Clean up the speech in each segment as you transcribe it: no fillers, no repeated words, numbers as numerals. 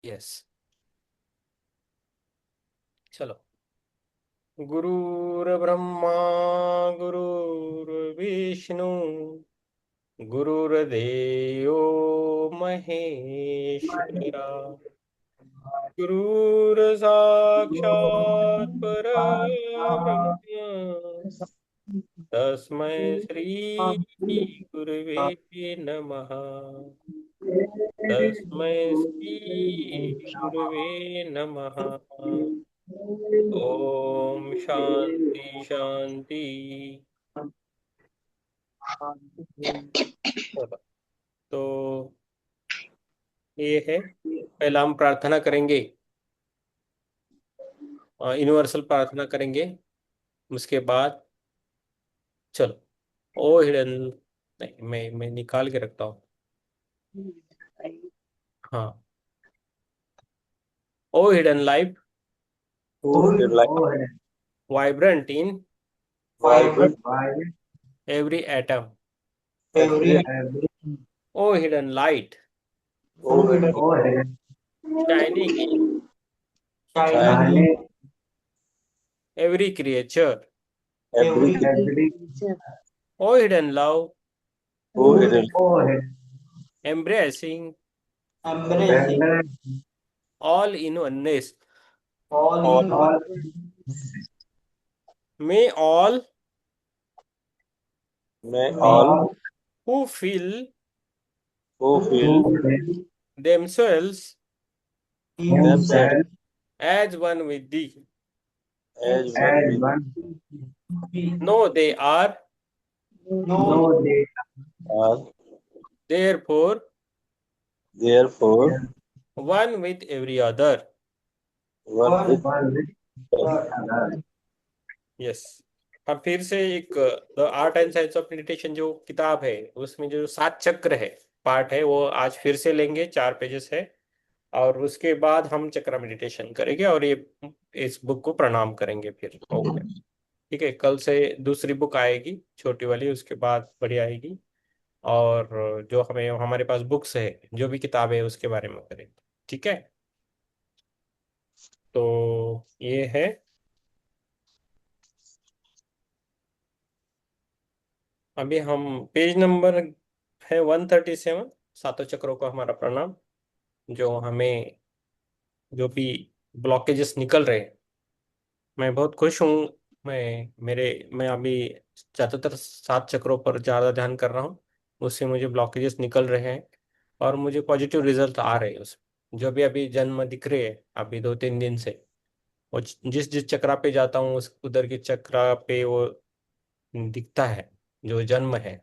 Yes. चलो। गुरुर्ब्रह्मा गुरुर्विष्णु गुरुर्देवो महेश्वरा गुरुर्साक्षात् परब्रह्म तस्मै श्री गुरुवे नमः। तस्मै श्री गुरुवे नमः। ओम शांति शांति। चलो, तो ये है। पहला हम प्रार्थना करेंगे, यूनिवर्सल प्रार्थना करेंगे। उसके बाद चलो। ओ हिडन, नहीं, मैं निकाल के रखता हूँ। हाँ। O hidden life, who did like vibrant in vibrant every atom, every O hidden light overhead shining in shining every creature, every O hidden love who hidden embracing embracing all in oneness. all in one may all may all who feel who feel themselves themselves as one with thee as one with know they are no they are therefore therefore one with every other। one with other. Yes. अब फिर से एक the art and science of meditation जो किताब है, उसमें जो 7 चक्र है, पार्ट है, वो आज फिर से लेंगे। 4 पेजेस है। और उसके बाद हम चक्र मेडिटेशन करेंगे और ये इस बुक को प्रणाम करेंगे फिर। ओके, ठीक है। कल से दूसरी बुक आएगी, छोटी वाली, उसके बाद बड़ी आएगी। और जो हमें हमारे पास बुक्स है, जो भी किताब है, उसके बारे में करेंगे। ठीक है। तो ये है। अभी हम पेज नंबर है 137। सातों चक्रों को हमारा प्रणाम। जो हमें जो भी ब्लॉकेजेस निकल रहे हैं, मैं बहुत खुश हूँ। मैं अभी ज़्यादातर 7 चक्रों पर ज़्यादा ध्यान कर रहा हूँ। उससे मुझे ब्लॉकेजेस निकल रहे हैं और मुझे पॉजिटिव रिजल्ट आ रहे हैं उसमें। जो भी अभी जन्म दिख रहे हैं अभी 2-3 दिन से, वो जिस जिस चक्रा पे जाता हूँ उस उधर के चक्रा पे वो दिखता है। जो जन्म है,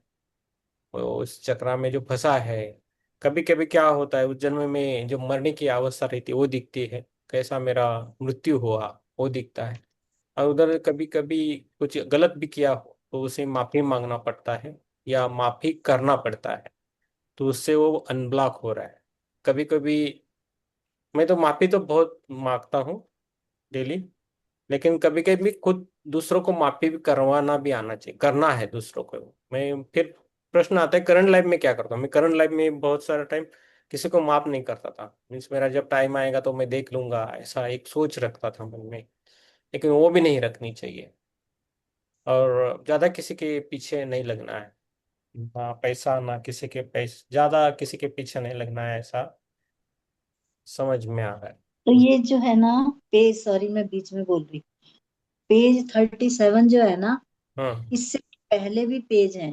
वो उस चक्रा में जो फंसा है। कभी कभी क्या होता है, उस जन्म में जो मरने की अवस्था रहती है वो दिखती है, कैसा मेरा मृत्यु हुआ वो दिखता है। और उधर कभी कभी कुछ गलत भी किया हो तो उसे माफी मांगना पड़ता है या माफी करना पड़ता है, तो उससे वो अनब्लॉक हो रहा है। कभी कभी मैं तो माफी तो बहुत मांगता हूँ डेली, लेकिन कभी कभी खुद दूसरों को माफी भी करवाना भी आना चाहिए, करना है दूसरों को। मैं फिर प्रश्न आता है करंट लाइफ में क्या करता हूँ। मैं करंट लाइफ में बहुत सारा टाइम किसी को माफ नहीं करता था। मीन्स मेरा जब टाइम आएगा तो मैं देख लूंगा, ऐसा एक सोच रखता था मन में। लेकिन वो भी नहीं रखनी चाहिए। और ज्यादा किसी के पीछे नहीं लगना है। ना पैसा, ना किसी के पैसे, ज्यादा किसी के पीछे नहीं लगना है, ऐसा समझ में आ रहा है। तो ये जो है ना, पेज, सॉरी मैं बीच में बोल रही, पेज 37 जो है ना, हाँ। इससे पहले भी पेज है।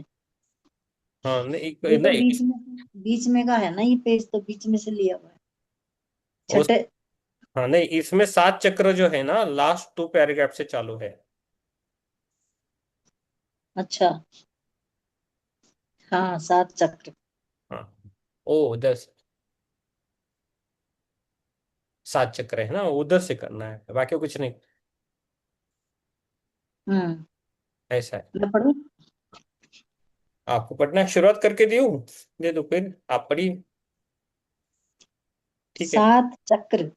हाँ, नहीं ये तो नहीं। बीच में का है ना, ये पेज तो बीच में से लिया हुआ है। उस छठे। हाँ, नहीं, इसमें 7 चक्र जो है ना, लास्ट 2 पैराग्राफ से चालू है। अच्छा। हाँ, 7 चक्र। हाँ। ओ, उधर 7 चक्र है ना, उधर से करना है, बाकी कुछ नहीं। हम्म। ऐसा है। मैं पढ़ूं? आपको पढ़ना शुरुआत करके दियो, दे दो, फिर आप पढ़िए। ठीक है। 7 चक्र।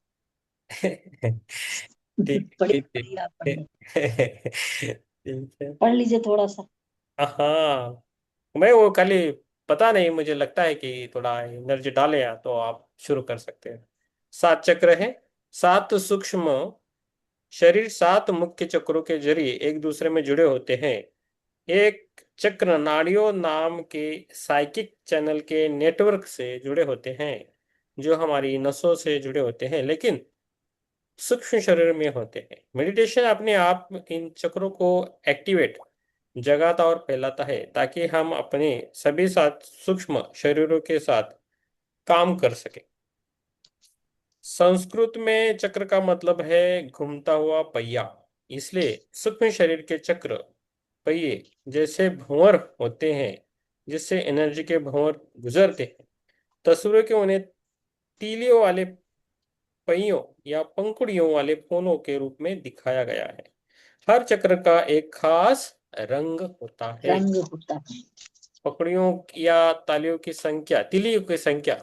ठीक बड़ी ठीक बड़ी आप ठीक। पढ़ने। ठीक है। पढ़ लीजिए थोड़ा सा। हाँ, मैं वो खाली, पता नहीं, मुझे लगता है कि थोड़ा एनर्जी डाले या तो आप शुरू कर सकते हैं। 7 चक्र है। 7 सूक्ष्म शरीर 7 मुख्य चक्रों के जरिए एक दूसरे में जुड़े होते हैं। एक चक्र नाड़ियों नाम के साइकिक चैनल के नेटवर्क से जुड़े होते हैं, जो हमारी नसों से जुड़े होते हैं लेकिन सूक्ष्म शरीर में होते हैं। मेडिटेशन अपने आप इन चक्रों को एक्टिवेट, जगाता और फैलाता है ताकि हम अपने सभी साथ सूक्ष्म शरीरों के साथ काम कर सके। संस्कृत में चक्र का मतलब है घूमता हुआ पहिया, इसलिए सूक्ष्म शरीर के चक्र पहिए जैसे भंवर होते हैं, जिससे एनर्जी के भंवर गुजरते हैं। तस्वीरों के उन्हें तीलियों वाले पहियों या पंखुड़ियों वाले फूलों के रूप में दिखाया गया है। हर चक्र का एक खास रंग होता है। रंग होता है। पकड़ियों या तालियों की संख्या, तिलियों की संख्या,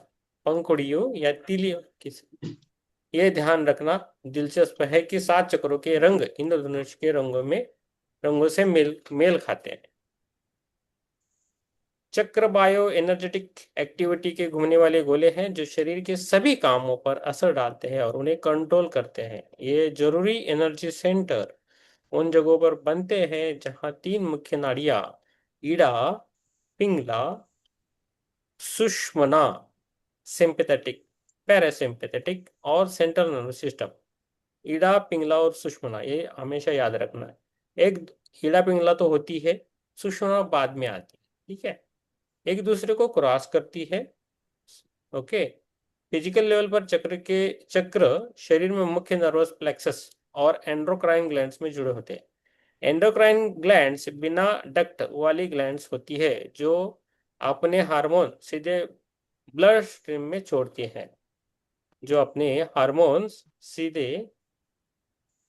पंखुड़ियों या तिलियों की, ये ध्यान रखना दिलचस्प है कि 7 चक्रों के रंग इंद्रधनुष के रंगों से मेल मेल खाते हैं। चक्र बायो एनर्जेटिक एक्टिविटी के घूमने वाले गोले हैं जो शरीर के सभी कामों पर असर डालते हैं और उन्हें कंट्रोल करते हैं। ये जरूरी एनर्जी सेंटर उन जगहों पर बनते हैं जहां 3 मुख्य नाड़ियां ईड़ा, पिंगला, सुषुम्ना, सिंपैथेटिक, पैरासिम्पैथेटिक और central nervous system, Ida, Pingala और सुषुम्ना, ये हमेशा याद रखना है। एक ईड़ा पिंगला तो होती है, सुषुम्ना बाद में आती है, ठीक है, एक दूसरे को क्रॉस करती है। ओके। फिजिकल लेवल पर चक्र शरीर में मुख्य नर्वस प्लेक्सस और एंडोक्राइन ग्लैंड्स में जुड़े होते हैं। एंडोक्राइन ग्लैंड्स बिना डक्ट वाली ग्लैंड्स होती है जो अपने हार्मोन सीधे ब्लड स्ट्रीम में छोड़ती हैं, जो अपने हार्मोन्स सीधे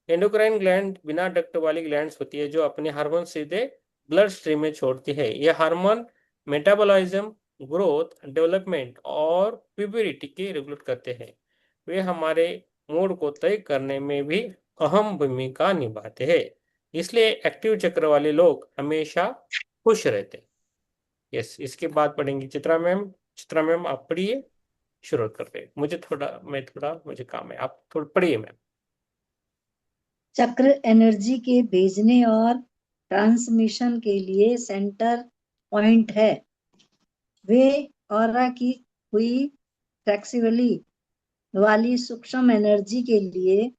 एंडोक्राइन ग्लैंड बिना डक्ट वाली ग्लैंड्स होती है जो अपने हार्मोन सीधे ब्लड स्ट्रीम में छोड़ती है। ये हार्मोन मेटाबॉलिज्म, ग्रोथ, डेवलपमेंट और प्यूबरिटी के रेगुलेट करते हैं। वे हमारे मूड को तय करने में भी अहम भूमिका निभाते हैं। इसलिए एक्टिव चक्र वाले लोग हमेशा खुश रहते हैं। यस, इसके बाद पढ़ेंगे चित्रा मैम। चित्रा मैम आप पढ़िए, शुरू कर रहे हैं। मुझे काम है, आप थोड़ा पढ़िए मैम। चक्र एनर्जी के भेजने और ट्रांसमिशन के लिए सेंटर पॉइंट है। वे ऑरा की हुई फ्लेक्सिबली वाली सूक्ष्म एनर्जी के लिए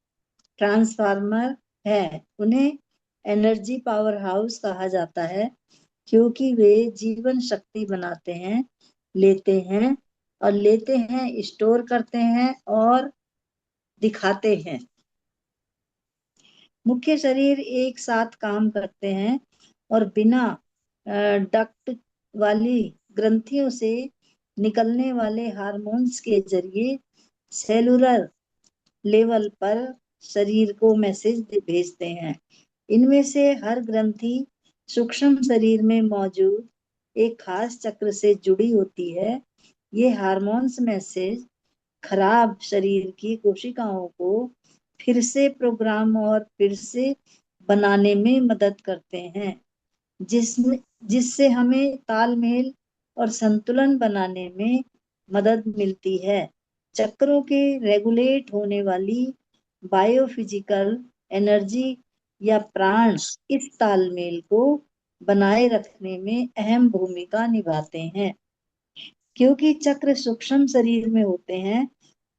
ट्रांसफार्मर है। उन्हें एनर्जी पावर हाउस कहा जाता है क्योंकि वे जीवन शक्ति बनाते हैं, लेते हैं, स्टोर करते हैं और दिखाते हैं। मुख्य शरीर एक साथ काम करते हैं और बिना डक्ट वाली ग्रंथियों से निकलने वाले हार्मोन्स के जरिए सेलुलर लेवल पर शरीर को मैसेज भेजते हैं। इनमें से हर ग्रंथि सूक्ष्म शरीर में मौजूद एक खास चक्र से जुड़ी होती है। ये हार्मोन्स मैसेज खराब शरीर की कोशिकाओं को फिर से प्रोग्राम और फिर से बनाने में मदद करते हैं, जिसमें जिससे हमें तालमेल और संतुलन बनाने में मदद मिलती है। चक्रों के रेगुलेट होने वाली बायोफिजिकल एनर्जी या प्राण इस तालमेल को बनाए रखने में अहम भूमिका निभाते हैं। क्योंकि चक्र सूक्ष्म शरीर में होते हैं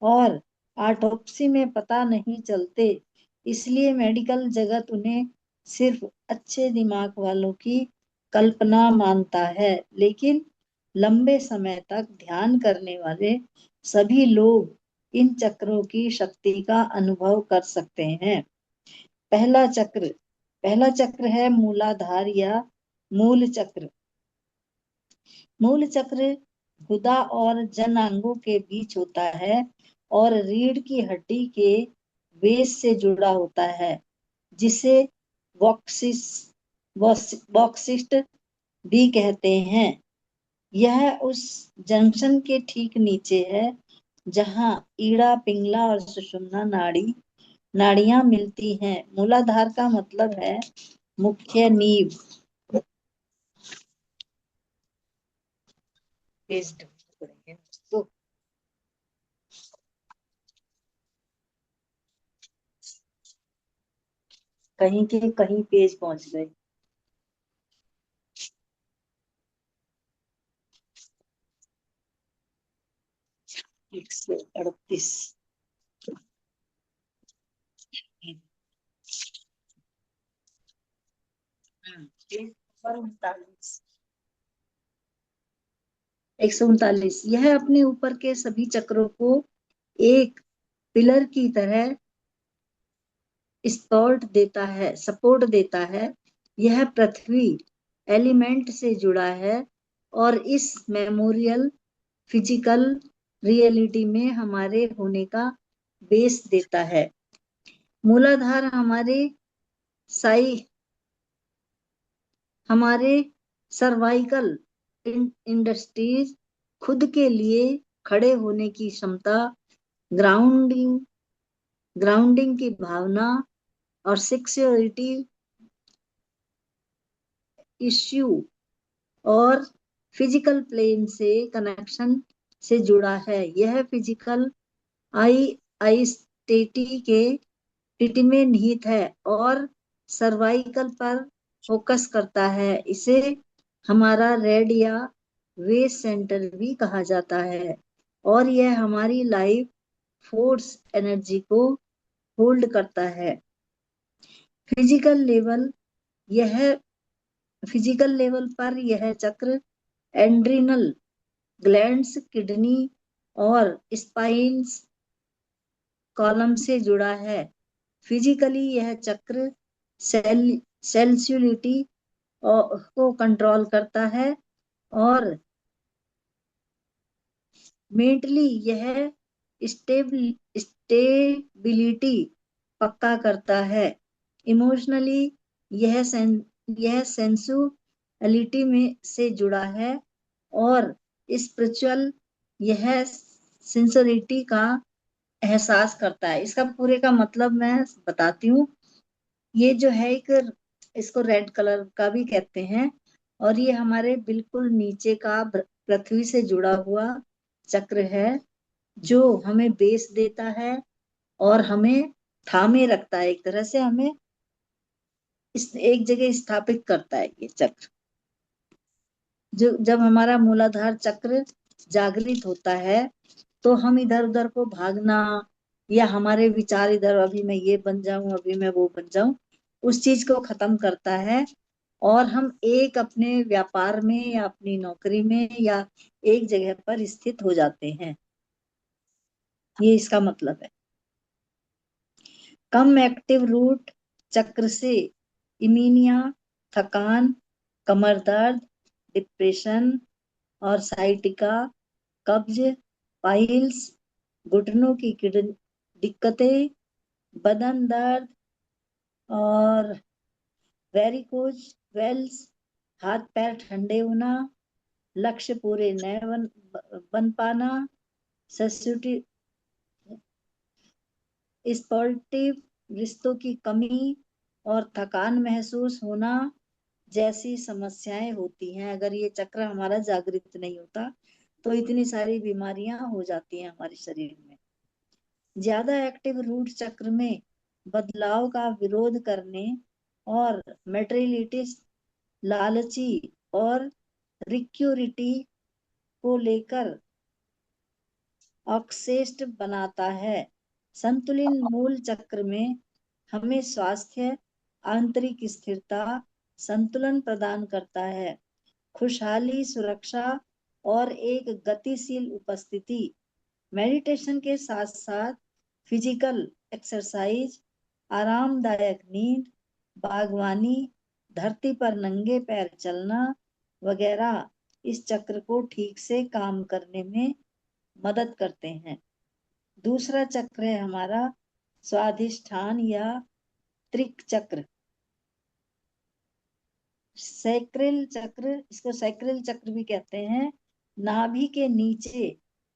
और ऑटोप्सी में पता नहीं चलते, इसलिए मेडिकल जगत उन्हें सिर्फ अच्छे दिमाग वालों की कल्पना मानता है, लेकिन लंबे समय तक ध्यान करने वाले सभी लोग इन चक्रों की शक्ति का अनुभव कर सकते हैं। पहला चक्र पहला चक्र है मूलाधार या मूल चक्र। मूल चक्र गुदा और जनांगों के बीच होता है और रीढ़ की हड्डी के बेस से जुड़ा होता है, जिसे बॉक्सिस बॉक्सिस्ट भी कहते हैं। यह उस जंक्शन के ठीक नीचे है जहां ईड़ा, पिंगला और सुषुम्ना नाड़ियां मिलती हैं। मूलाधार का मतलब है मुख्य नींव। तो कहीं के कहीं पेज पहुंच गए। 138। 139। यह अपने ऊपर के सभी चक्रों को एक पिलर की तरह सपोर्ट देता है। यह पृथ्वी एलिमेंट से जुड़ा है और इस मेमोरियल फिजिकल रियलिटी में हमारे होने का बेस देता है। मूलाधार साई हमारे सर्वाइकल इंडस्ट्रीज, खुद के लिए खड़े होने की क्षमता, ग्राउंडिंग ग्राउंडिंग की भावना और सिक्योरिटी इश्यू और फिजिकल प्लेन से कनेक्शन से जुड़ा है। यह फिजिकल आई आइस्टेटी के टिटी में निहित है और सर्वाइकल पर फोकस करता है। इसे हमारा रेड या वेस्ट सेंटर भी कहा जाता है और यह हमारी लाइफ फोर्स एनर्जी को होल्ड करता है। फिजिकल लेवल यह फिजिकल लेवल पर यह चक्र एंड्रिनल ग्लैंड्स, किडनी और स्पाइन्स कॉलम से जुड़ा है। फिजिकली यह चक्र सेल्सुलिटी को कंट्रोल करता है और मेंटली यह स्टेबिलिटी पक्का करता है। इमोशनली यह सेंसुअलिटी में से जुड़ा है और स्पिरिचुअल यह सिंसरिटी का एहसास करता है। इसका पूरे का मतलब मैं बताती हूँ। ये जो है इसको रेड कलर का भी कहते हैं और ये हमारे बिल्कुल नीचे का पृथ्वी से जुड़ा हुआ चक्र है जो हमें बेस देता है और हमें थामे रखता है, एक तरह से हमें एक जगह स्थापित करता है ये चक्र। जो जब हमारा मूलाधार चक्र जागृत होता है तो हम इधर उधर को भागना या हमारे विचार इधर अभी मैं ये बन जाऊं, अभी मैं वो बन जाऊं, उस चीज को खत्म करता है और हम एक अपने व्यापार में या अपनी नौकरी में या एक जगह पर स्थित हो जाते हैं। ये इसका मतलब है। कम एक्टिव रूट चक्र से इमीनिया, थकान, कमर दर्द, डिप्रेशन और साइटिका, कब्ज, पाइल्स, घुटनों की दिक्कतें, बदन दर्द और वेरिकोज वेल्स, हाथ पैर ठंडे होना, लक्ष्य पूरे न बन पाना, स्पोर्टिव रिश्तों की कमी और थकान महसूस होना जैसी समस्याएं होती हैं। अगर ये चक्र हमारा जागृत नहीं होता तो इतनी सारी बीमारियां हो जाती हैं हमारे शरीर में। ज्यादा एक्टिव रूट चक्र में बदलाव का विरोध करने और मेटेरियलिटीज, लालची और रिक्यूरिटी को लेकर ऑक्सेस्ट बनाता है। संतुलित मूल चक्र में हमें स्वास्थ्य, आंतरिक स्थिरता, संतुलन प्रदान करता है, खुशहाली, सुरक्षा और एक गतिशील उपस्थिति। मेडिटेशन के साथ साथ फिजिकल एक्सरसाइज, आरामदायक नींद, बागवानी, धरती पर नंगे पैर चलना वगैरह इस चक्र को ठीक से काम करने में मदद करते हैं। दूसरा चक्र है हमारा स्वाधिष्ठान या त्रिक चक्र। सैक्रल चक्र, इसको सैक्रल चक्र भी कहते हैं। नाभि के नीचे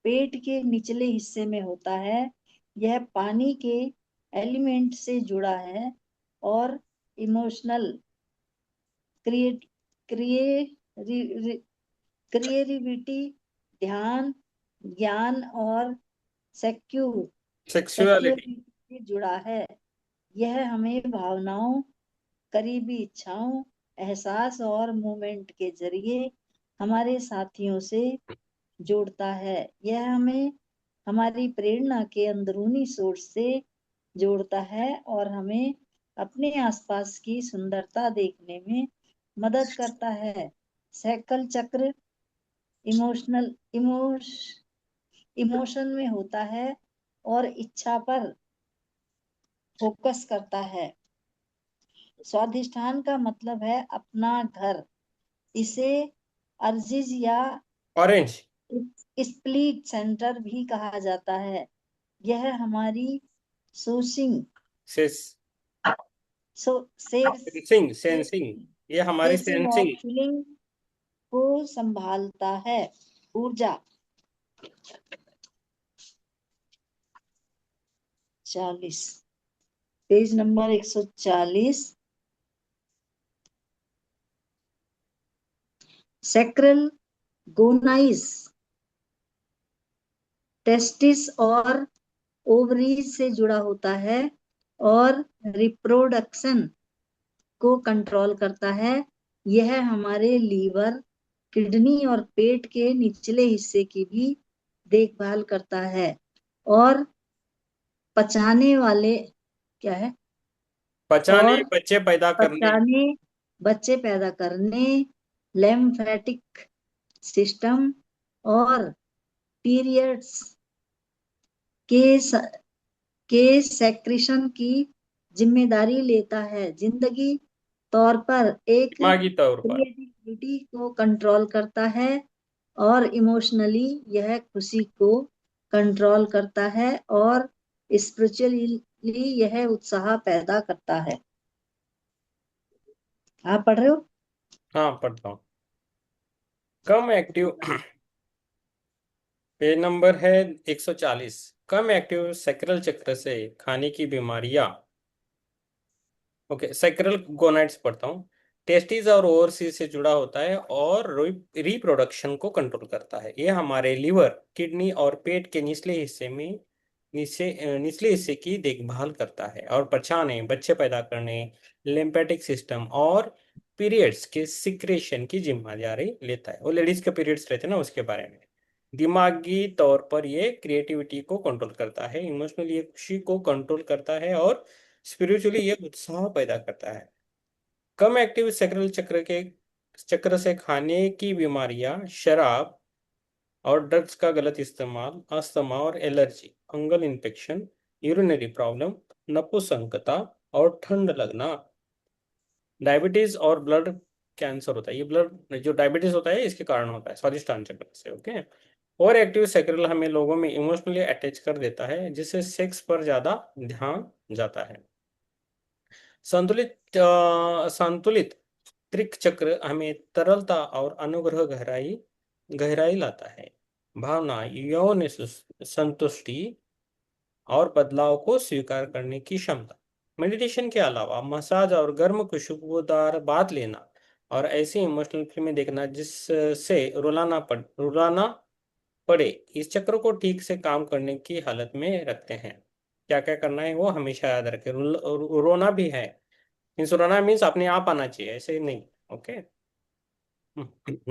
पेट के निचले हिस्से में होता है। यह पानी के एलिमेंट से जुड़ा है और इमोशनल क्रिएटिविटी, ध्यान, ज्ञान और सेक्सुअलिटी। सेक्सुअलिटी से जुड़ा है। यह हमें भावनाओं करीबी इच्छाओं, एहसास और मूवमेंट के जरिए हमारे साथियों से जोड़ता है। यह हमें हमारी प्रेरणा के अंदरूनी सोर्स से जोड़ता है और हमें अपने आसपास की सुंदरता देखने में मदद करता है। साइकिल चक्र इमोशनल इमोशन में होता है और इच्छा पर फोकस करता है। स्वाधिष्ठान का मतलब है अपना घर। इसे अर्जिज या ऑरेंज। स्प्लीट सेंटर भी कहा जाता है। यह हमारी सोसिंग सेंस सो सेंसिंग सेंसिंग, ये हमारी सेसिंग और सेंसिंग। फीलिंग को संभालता है। ऊर्जा 40, पेज नंबर 140। सैक्रल गोनाइस टेस्टिस और ओवरीज से जुड़ा होता है और रिप्रोडक्शन को कंट्रोल करता है। यह हमारे लीवर, किडनी और पेट के निचले हिस्से की भी देखभाल करता है और पचाने वाले क्या है पचाने, और बच्चे पैदा करने। पचाने, बच्चे पैदा करने, लेम्फेटिक सिस्टम और पीरियड्स के के सेक्रेशन की जिम्मेदारी लेता है। जिंदगी तौर पर एक दिमागी तौर पर। क्रिएटिविटी को कंट्रोल करता है और इमोशनली यह खुशी को कंट्रोल करता है और स्पिरिचुअली यह उत्साह पैदा करता है। आप पढ़ रहे हो? हाँ, पढ़ता हूँ। कम एक्टिव पेज नंबर है 140। कम एक्टिव सैक्रल चक्र से खाने की बीमारियां। ओके, सैक्रल गोनाइड्स पढ़ता हूँ। टेस्टिस और ओवरसीज से जुड़ा होता है और रिप्रोडक्शन को कंट्रोल करता है। ये हमारे लीवर, किडनी और पेट के निचले हिस्से में निचले हिस्से की देखभाल करता है और पचाने, बच्चे पैदा करने, लिम्फेटिक सिस्टम और पीरियड्स के सिक्रेशन की जिम्मेदारी लेता है। वो लेडीज के पीरियड्स रहते हैं ना, उसके बारे में। दिमागी तौर पर ये क्रिएटिविटी को कंट्रोल करता है, इमोशनली ये खुशी को कंट्रोल करता है और स्पिरिचुअली ये उत्साह पैदा करता है। कम एक्टिव सेक्रल चक्र से खाने की बीमारियां, शराब और ड्रग्स का गलत इस्तेमाल, अस्थमा और allergy, fungal infection, urinary problem, नपुंसकता और ठंड लगना, डायबिटीज और ब्लड कैंसर होता है। ये ब्लड जो डायबिटीज होता है इसके कारण होता है, स्वादिष्टान चक्र से। ओके। और एक्टिव सेक्रल हमें लोगों में इमोशनली अटैच कर देता है, जिससे सेक्स पर ज्यादा ध्यान जाता है। संतुलित त्रिक चक्र हमें तरलता और अनुग्रह गहराई गहराई लाता है। भावना, यौन संतुष्टि और बदलाव को स्वीकार करने की क्षमता। मेडिटेशन के अलावा मसाज और गर्म खुशबूदार बात लेना और ऐसी इमोशनल फिल्में देखना जिससे रुलाना पड़े, इस चक्र को ठीक से काम करने की हालत में रखते हैं। क्या क्या करना है वो हमेशा याद रखें। रोना भी है, मीन्स रोना मीन्स अपने आप आना चाहिए, ऐसे नहीं। ओके।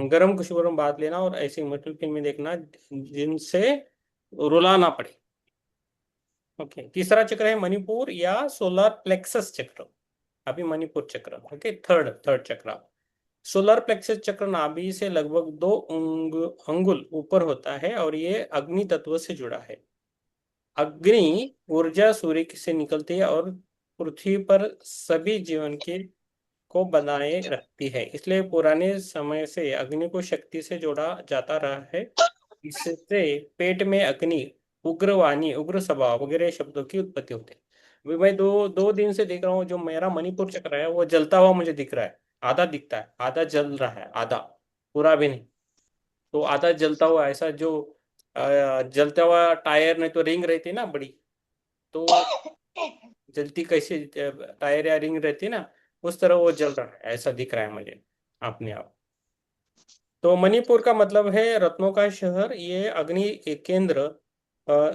गरम खुशबू बात लेना और ऐसी इमोशनल फिल्में देखना जिनसे रुलाना पड़े। ओके। तीसरा चक्र है मणिपुर या सोलर प्लेक्सस चक्र। अभी मणिपुर चक्र। ओके, थर्ड थर्ड चक्र। सोलर प्लेक्सस चक्र नाभि से लगभग 2 अंगुल ऊपर होता है और ये अग्नि तत्व से जुड़ा है। अग्नि ऊर्जा सूर्य से निकलती है और पृथ्वी पर सभी जीवन के को बनाए रखती है, इसलिए पुराने समय से अग्नि को शक्ति से जोड़ा जाता रहा है। इससे पेट में अग्नि, उग्रवाणी, उग्र स्वभाव वगैरह शब्दों की उत्पत्ति होती है। अभी मैं दो दो दिन से देख रहा हूँ, जो मेरा मणिपुर चक्र है वो जलता हुआ मुझे दिख रहा है। आधा दिखता है, आधा जल रहा है, आधा, पूरा भी नहीं। तो आधा जलता हुआ ऐसा, जो जलता हुआ टायर नहीं तो रिंग रहती है ना बड़ी, तो जलती कैसे टायर या रिंग रहती है ना, उस तरह वो जल रहा है, ऐसा दिख रहा है मुझे अपने आप। तो मणिपुर का मतलब है रत्नों का शहर। ये अग्नि एक केंद्र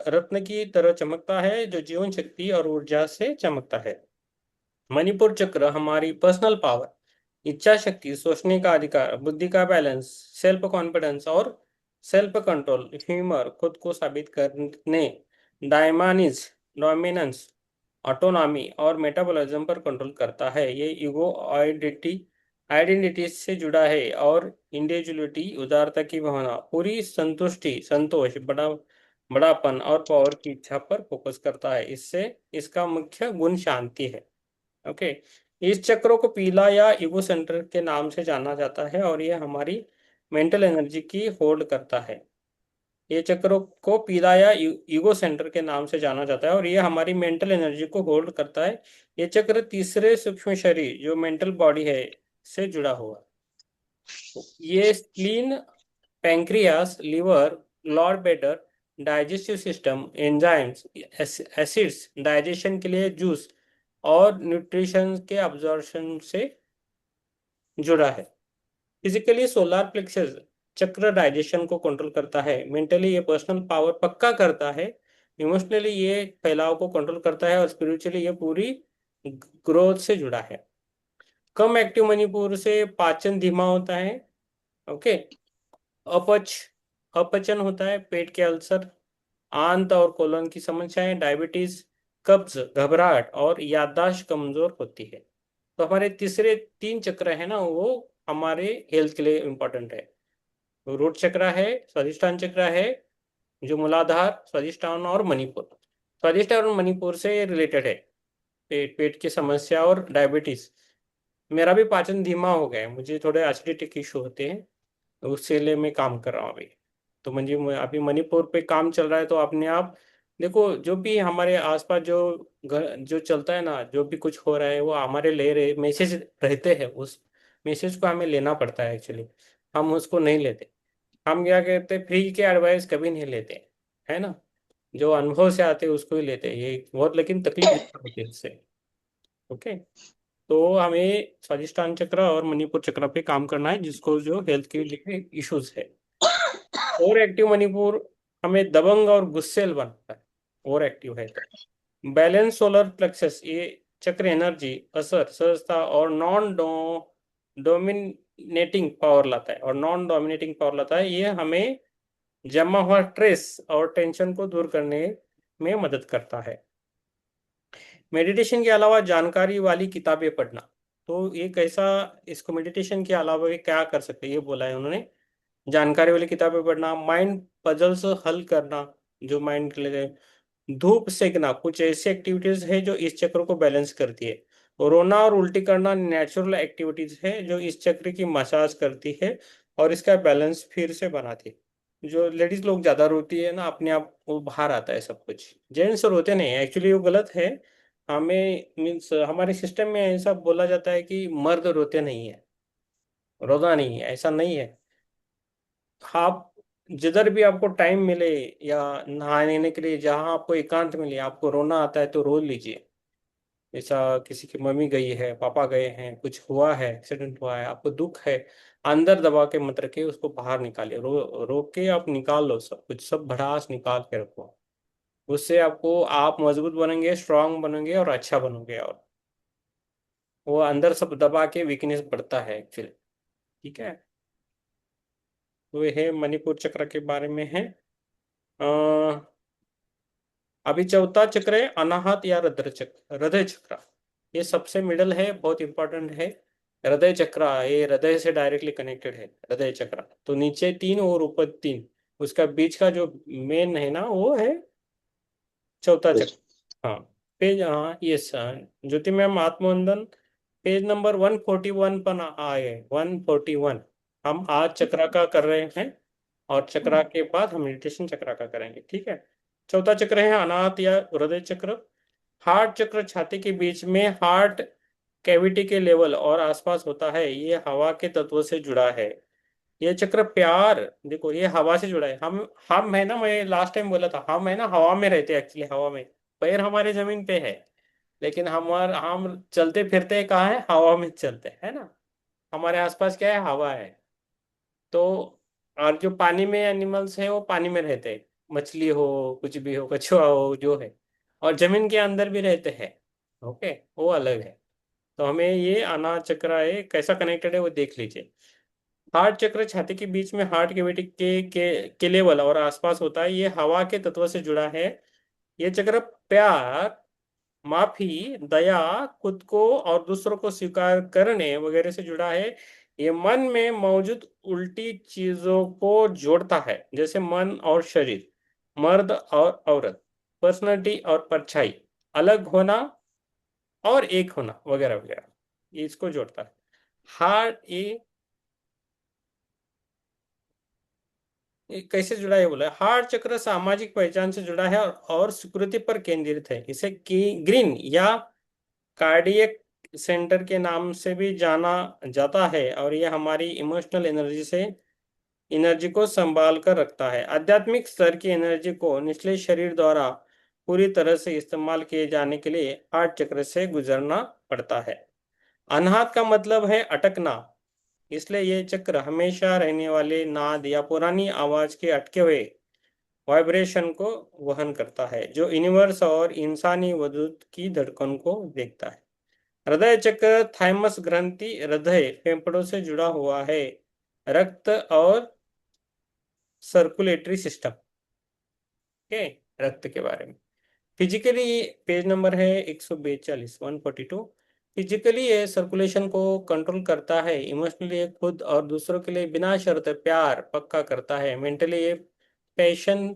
रत्न की तरह चमकता है, जो जीवन शक्ति और ऊर्जा से चमकता है। मणिपुर चक्र हमारी पर्सनल पावर, इच्छा शक्ति, सोचने का अधिकार, बुद्धि का बैलेंस, सेल्फ कॉन्फिडेंस और सेल्फ कंट्रोल, ह्यूमर, खुद को साबित करने, डायमानिज, डोमिनेंस, ऑटोनॉमी और मेटाबॉलिज्म पर कंट्रोल करता है। ये ईगो आइडेंटिटी से जुड़ा है और इंडिविजुअलिटी, उदारता की भावना, पूरी संतुष्टि, संतोष, बड़ापन और पावर की इच्छा पर फोकस करता है। इससे इसका मुख्य गुण शांति है। ओके। इस चक्रों को पीला या ईगो सेंटर के नाम से जाना जाता है और ये हमारी मेंटल एनर्जी की होल्ड करता है। ये चक्रों को पीला या ईगो सेंटर के नाम से जाना जाता है और ये हमारी मेंटल एनर्जी को होल्ड करता है। ये चक्र तीसरे सूक्ष्म शरीर जो मेंटल बॉडी है से जुड़ा हुआ है। ये स्प्लीन, पैंक्रियास, लिवर, लॉर बेटर, digestive system, enzymes, acids, digestion के लिए जूस और न्यूट्रिशन के अब्जॉर्प्शन से जुड़ा है। फिजिकली सोलर प्लेक्सस चक्र डाइजेशन को कंट्रोल करता है। मेंटली ये पर्सनल पावर पक्का करता है। इमोशनली ये फैलाव को कंट्रोल करता है और स्पिरिचुअली ये पूरी ग्रोथ से जुड़ा है। कम एक्टिव मणिपुर से पाचन धीमा होता है। ओके। अपच अपचन होता है, पेट के अल्सर, आंत और कोलन की समस्याएं, डायबिटीज, कब्ज, घबराहट और याददाश्त कमजोर होती है। तो हमारे तीसरे तीन चक्र है ना, वो हमारे हेल्थ के लिए इम्पोर्टेंट है। रूट चक्र है, स्वादिष्टान चक्र है, जो मूलाधार, स्वादिष्टान और मणिपुर। स्वादिष्टान और मणिपुर से रिलेटेड है पेट पेट की समस्या और डायबिटीज। मेरा भी पाचन धीमा हो गया है, मुझे थोड़े एसिडिटी के इशू होते हैं, तो उसके लिए मैं काम कर रहा हूँ अभी। तो मुझे अभी मणिपुर पे काम चल रहा है। तो अपने आप देखो, जो भी हमारे आसपास जो घर जो चलता है ना, जो भी कुछ हो रहा है वो हमारे ले रहे मैसेज रहते हैं, उस मैसेज को हमें लेना पड़ता है एक्चुअली। हम उसको नहीं लेते। हम क्या कहते हैं, फ्री के एडवाइस कभी नहीं लेते, है ना। जो अनुभव से आते हैं उसको ही लेते हैं, ये बहुत लेकिन तकलीफ होती है इससे। ओके। तो हमें स्वादिष्टान चक्र और मणिपुर चक्र पे काम करना है, जिसको जो हेल्थ के लिए इश्यूज है। ओवर एक्टिव मणिपुर हमें दबंग और गुस्सेल बनाता है, ओवर एक्टिव है तो। बैलेंस सोलर प्लेक्सस ये चक्र एनर्जी, असर, सहजता और नॉन डोमिनेटिंग पावर लाता है, और नॉन डोमिनेटिंग पावर लाता है। ये हमें जमा हुआ स्ट्रेस और टेंशन को दूर करने में मदद करता है। मेडिटेशन के अलावा जानकारी वाली किताबें पढ़ना, तो ये कैसा, इसको मेडिटेशन के अलावा ये क्या कर सकते हैं ये बोला है उन्होंने। जानकारी वाली किताबें पढ़ना, माइंड पजल्स हल करना जो माइंड के लिए, धूप सेकना, कुछ ऐसी एक्टिविटीज है जो इस चक्र को बैलेंस करती है। रोना और उल्टी करना नेचुरल एक्टिविटीज है जो इस चक्र की मसाज करती है और इसका बैलेंस फिर से बनाती है। जो लेडीज लोग ज्यादा रोती है ना, अपने आप वो बाहर आता है सब कुछ। जेंट्स रोते नहीं, एक्चुअली वो गलत है। हमें मीन्स हमारे सिस्टम में ऐसा बोला जाता है कि मर्द रोते नहीं है, रोना नहीं है, ऐसा नहीं है। आप जिधर भी आपको टाइम मिले या नहाने के लिए जहां आपको एकांत मिले, आपको रोना आता है तो रो लीजिए। ऐसा किसी की मम्मी गई है, पापा गए हैं, कुछ हुआ है, एक्सीडेंट हुआ है, आपको दुख है, अंदर दबा के मत रखिए, उसको बाहर निकालिए। रो के आप निकाल लो सब कुछ, सब भड़ास निकाल के रखो। उससे आपको आप मजबूत बनेंगे, स्ट्रांग बनेंगे और अच्छा बनोगे। और वो अंदर सब दबा के वीकनेस बढ़ता है एक्चुअली। ठीक है। तो ये है मणिपुर चक्र के बारे में है। अ, अभी चौथा चक्र है अनाहत या हृदय चक्र। हृदय चक्र ये सबसे मिडल है, बहुत इंपॉर्टेंट है। हृदय चक्र ये हृदय से डायरेक्टली कनेक्टेड है। हृदय चक्र तो नीचे तीन और ऊपर तीन, उसका बीच का जो मेन है ना, वो है चौथा चक्र। हाँ। पेज, हाँ yes, Jyoti ma'am आत्मवंदन, page number 141 पर आए, 141। हम आज चक्रा का कर रहे हैं और चक्रा के बाद हम मेडिटेशन चक्रा का करेंगे, ठीक है। चौथा चक्र है अनाहत या हृदय चक्र। हार्ट चक्र छाती के बीच में हार्ट कैविटी के लेवल और आसपास होता है। ये हवा के तत्व से जुड़ा है। ये चक्र प्यार, देखो ये हवा से जुड़ा है। हम है ना, मैं लास्ट टाइम बोला था, हम है ना हवा में रहते हैं एक्चुअली, हवा में। पैर हमारे जमीन पे है, लेकिन हम चलते फिरते कहाँ है, हवा में चलते हैं, है ना। हमारे आसपास क्या है, हवा है। तो और जो पानी में एनिमल्स है वो पानी में रहते हैं, मछली हो, कुछ भी हो, कछुआ हो, जो है। और जमीन के अंदर भी रहते हैं। ओके, वो अलग है। तो हमें ये अनाहत चक्र है कैसा कनेक्टेड है वो देख लीजिए। हार्ट चक्र छाती के बीच में हार्ट कैविटी के लेवल और आसपास होता है, ये हवा के तत्व से जुड़ा है। ये चक्र प्यार, माफी, दया, खुद को और दूसरों को स्वीकार करने वगैरह से जुड़ा है। ये मन में मौजूद उल्टी चीजों को जोड़ता है, जैसे मन और शरीर, मर्द और औरत, पर्सनालिटी और परछाई, अलग होना और एक होना वगैरह वगैरह, ये इसको जोड़ता है। हार्ट ये कैसे जुड़ा है बोला, हार्ट चक्र सामाजिक पहचान से जुड़ा है और स्वीकृति पर केंद्रित है। इसे ग्रीन या कार्डियक सेंटर के नाम से भी जाना जाता है, और यह हमारी इमोशनल एनर्जी को संभाल कर रखता है। आध्यात्मिक स्तर की एनर्जी को निचले शरीर द्वारा पूरी तरह से इस्तेमाल किए जाने के लिए हार्ट चक्र से गुजरना पड़ता है। अनाहत का मतलब है अटकना, इसलिए ये चक्र हमेशा रहने वाले नाद या पुरानी आवाज के अटके हुए वाइब्रेशन को वहन करता है, जो यूनिवर्स और इंसानी वजूद की धड़कन को देखता है। हृदय चक्र थाइमस ग्रंथि हृदय फेफड़ों से जुड़ा हुआ है, रक्त और सर्कुलेटरी सिस्टम के रक्त के बारे में। फिजिकली पेज नंबर है 142, 142। फिजिकली ये सर्कुलेशन को कंट्रोल करता है। इमोशनली ये खुद और दूसरों के लिए बिना शर्त प्यार पक्का करता है। मेंटली ये पैशन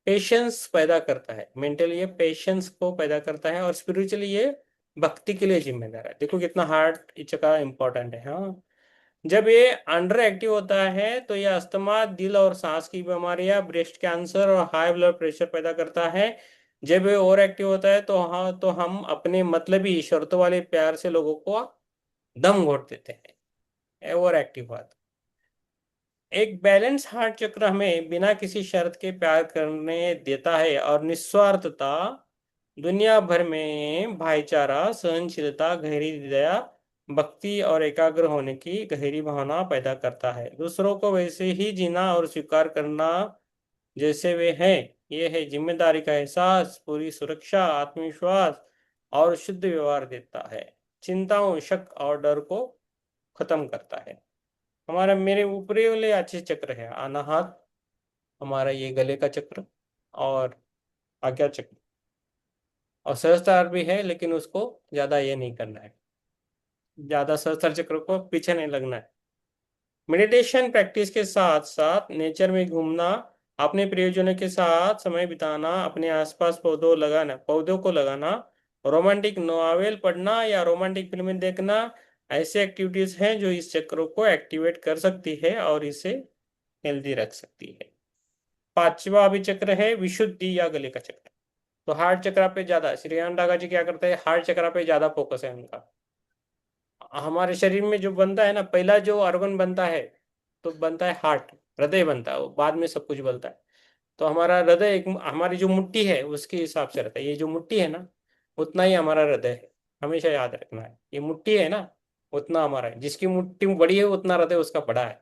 पेशेंस पैदा करता है, मेंटली ये पेशेंस को पैदा करता है, और स्पिरिचुअली ये भक्ति के लिए जिम्मेदार है। देखो कितना हार्ट इच का इंपॉर्टेंट है। हाँ, जब ये अंडर एक्टिव होता है तो ये अस्थमा, दिल और सांस की बीमारियां, ब्रेस्ट कैंसर और हाई ब्लड प्रेशर पैदा करता है। जब ये ओवर एक्टिव होता है तो हाँ, तो हम अपने मतलबी शर्तों वाले प्यार से लोगों को दम घोट देते हैं, ओवर एक्टिव हुआ तो। एक बैलेंस हार्ट चक्र हमें बिना किसी शर्त के प्यार करने देता है, और निस्वार्थता, दुनिया भर में भाईचारा, सहनशीलता, गहरी दया, भक्ति और एकाग्र होने की गहरी भावना पैदा करता है। दूसरों को वैसे ही जीना और स्वीकार करना जैसे वे हैं। ये है जिम्मेदारी का एहसास, पूरी सुरक्षा, आत्मविश्वास और शुद्ध व्यवहार देता है। चिंताओं, शक और डर को खत्म करता है। हमारा मेरे ऊपरी वाले अच्छे चक्र है अनाहत, हमारा ये गले का चक्र और आज्ञा चक्र, और सहस्त्रार भी है, लेकिन उसको ज्यादा ये नहीं करना है, ज्यादा सहस्त्र चक्र को पीछे नहीं लगना है। मेडिटेशन प्रैक्टिस के साथ साथ नेचर में घूमना, अपने प्रियजनों के साथ समय बिताना, अपने आसपास पौधों को लगाना, रोमांटिक नॉवेल पढ़ना या रोमांटिक फिल्में देखना, ऐसे एक्टिविटीज हैं जो इस चक्र को एक्टिवेट कर सकती है और इसे हेल्दी रख सकती है। पांचवा अभी चक्र है विशुद्धि या गले का चक्र। तो हार्ट चक्र पे ज्यादा श्रीयान डागा जी क्या करते हैं, हार्ट चक्र पे ज्यादा फोकस है उनका। हमारे शरीर में जो बनता है ना, पहला जो ऑर्गन बनता है तो बनता है हार्ट, हृदय बनता है, वो बाद में सब कुछ बनता है। तो हमारा हृदय एक हमारी जो मुट्ठी है उसके हिसाब से रहता है। ये जो मुट्ठी है ना, उतना ही हमारा हृदय है, हमेशा याद रखना है। ये मुट्ठी है ना, उतना हमारा है। जिसकी मुट्ठी बड़ी है उतना हृदय उसका बड़ा है।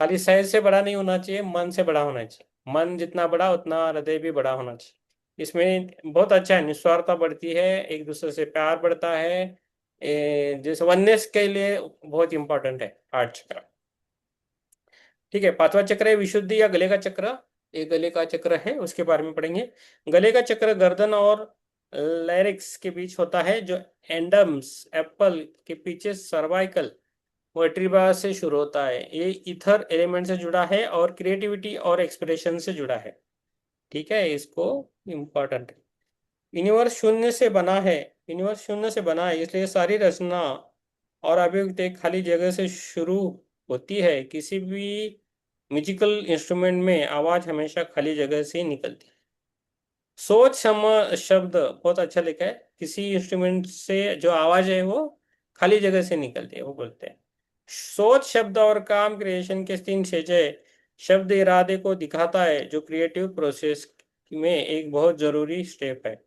खाली साइज से बड़ा नहीं होना चाहिए, मन से बड़ा होना चाहिए। मन जितना बड़ा उतना हृदय भी बड़ा होना चाहिए। इसमें बहुत अच्छा है, निस्वार्थता बढ़ती है, एक दूसरे से प्यार बढ़ता है। जैसे वननेस के लिए बहुत इंपॉर्टेंट है हार्ट चक्र। ठीक है, पांचवा चक्र है विशुद्धि या गले का चक्र। ये गले का चक्र है, उसके बारे में पढ़ेंगे। गले का चक्र गर्दन और लैरिक्स के बीच होता है, जो एंडम्स एप्पल के पीछे सर्वाइकल वर्टिब्रा से शुरू होता है। ये ईथर एलिमेंट से जुड़ा है और क्रिएटिविटी और एक्सप्रेशन से जुड़ा है। ठीक है, इसको इम्पोर्टेंट है। यूनिवर्स शून्य से बना है, यूनिवर्स शून्य से बना है, इसलिए सारी रचना और अभिव्यक्ति एक खाली जगह से शुरू होती है। किसी भी म्यूजिकल इंस्ट्रूमेंट में आवाज हमेशा खाली जगह से ही निकलती है। सोच सम शब्द बहुत अच्छा लिखा है, किसी इंस्ट्रूमेंट से जो आवाज है वो खाली जगह से निकलती है, वो बोलते हैं। सोच शब्द और काम क्रिएशन के तीन स्टेज है। शब्द इरादे को दिखाता है, जो क्रिएटिव प्रोसेस में एक बहुत जरूरी स्टेप है।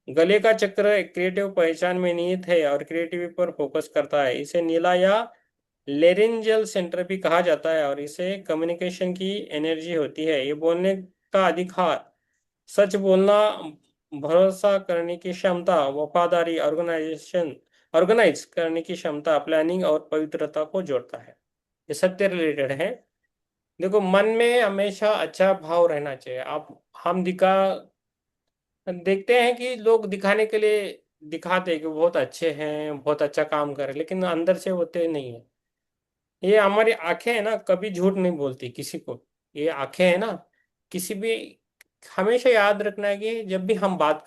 गले का चक्र एक क्रिएटिव पहचान में निहित है और क्रिएटिविटी पर फोकस करता है। इसे नीला या लेरेंजियल सेंटर भी कहा जाता है, और इसे कम्युनिकेशन की एनर्जी होती है। ये बोलने का अधिकार, सच बोलना, भरोसा करने की क्षमता, वफादारी, ऑर्गेनाइज करने की क्षमता, प्लानिंग और पवित्रता को जोड़ता है। ये सत्य रिलेटेड है। देखो, मन में हमेशा अच्छा भाव रहना चाहिए। आप हम देखते हैं कि लोग दिखाने के लिए दिखाते हैं कि वो बहुत अच्छे हैं, बहुत अच्छा काम कर रहे हैं, लेकिन अंदर से होते नहीं है। ये हमारी आंखें है ना, कभी झूठ नहीं बोलती किसी को। ये आंखें है ना, किसी भी, हमेशा याद रखना है कि जब भी हम बात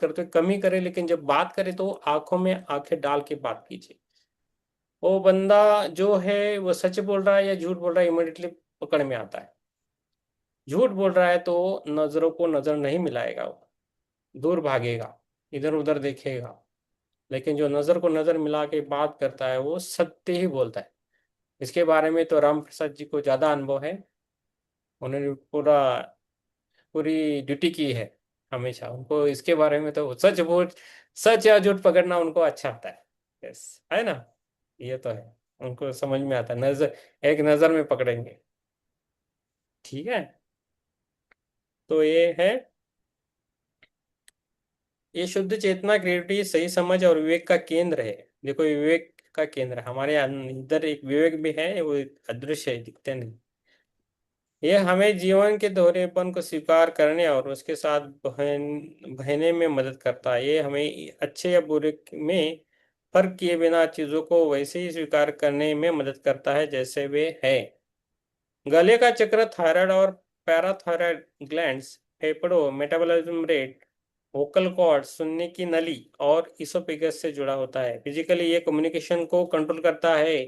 करते कम ही करें, लेकिन जब बात करें तो आंखों में आंखें डाल के बात कीजिए। वो बंदा जो है वो सच बोल रहा है या झूठ बोल रहा है, इमिडिएटली पकड़ में आता है। झूठ बोल रहा है तो नजरों को नजर नहीं मिलाएगा, वो दूर भागेगा, इधर उधर देखेगा। लेकिन जो नजर को नजर मिला के बात करता है वो सत्य ही बोलता है। इसके बारे में तो राम प्रसाद जी को ज्यादा अनुभव है। उन्होंने पूरी ड्यूटी की है। हमेशा उनको इसके बारे में तो सच या झूठ पकड़ना उनको अच्छा आता है। यस, है ना। ये तो है, उनको समझ में आता है, नजर, एक नजर में पकड़ेंगे। ठीक है। तो ये है, ये शुद्ध चेतना, क्रिएटिविटी, सही समझ और विवेक का केंद्र है। देखो, ये विवेक का केंद्र है। हमारे इधर एक विवेक भी है, वो अदृश्य है, दिखते नहीं। ये हमें जीवन के दोहरेपन को स्वीकार करने और उसके साथ बहने में मदद करता है। ये हमें अच्छे या बुरे में फर्क किए बिना चीजों को वैसे ही स्वीकार करने में मदद करता है जैसे वे है। गले का चक्र थायराइड और पैराथायराइड ग्लैंड्स, फेफड़ों, मेटाबॉलिज्म रेट, वोकल कॉर्ड, सुनने की नली और इसोफेगस से जुड़ा होता है। फिजिकली ये कम्युनिकेशन को कंट्रोल करता है।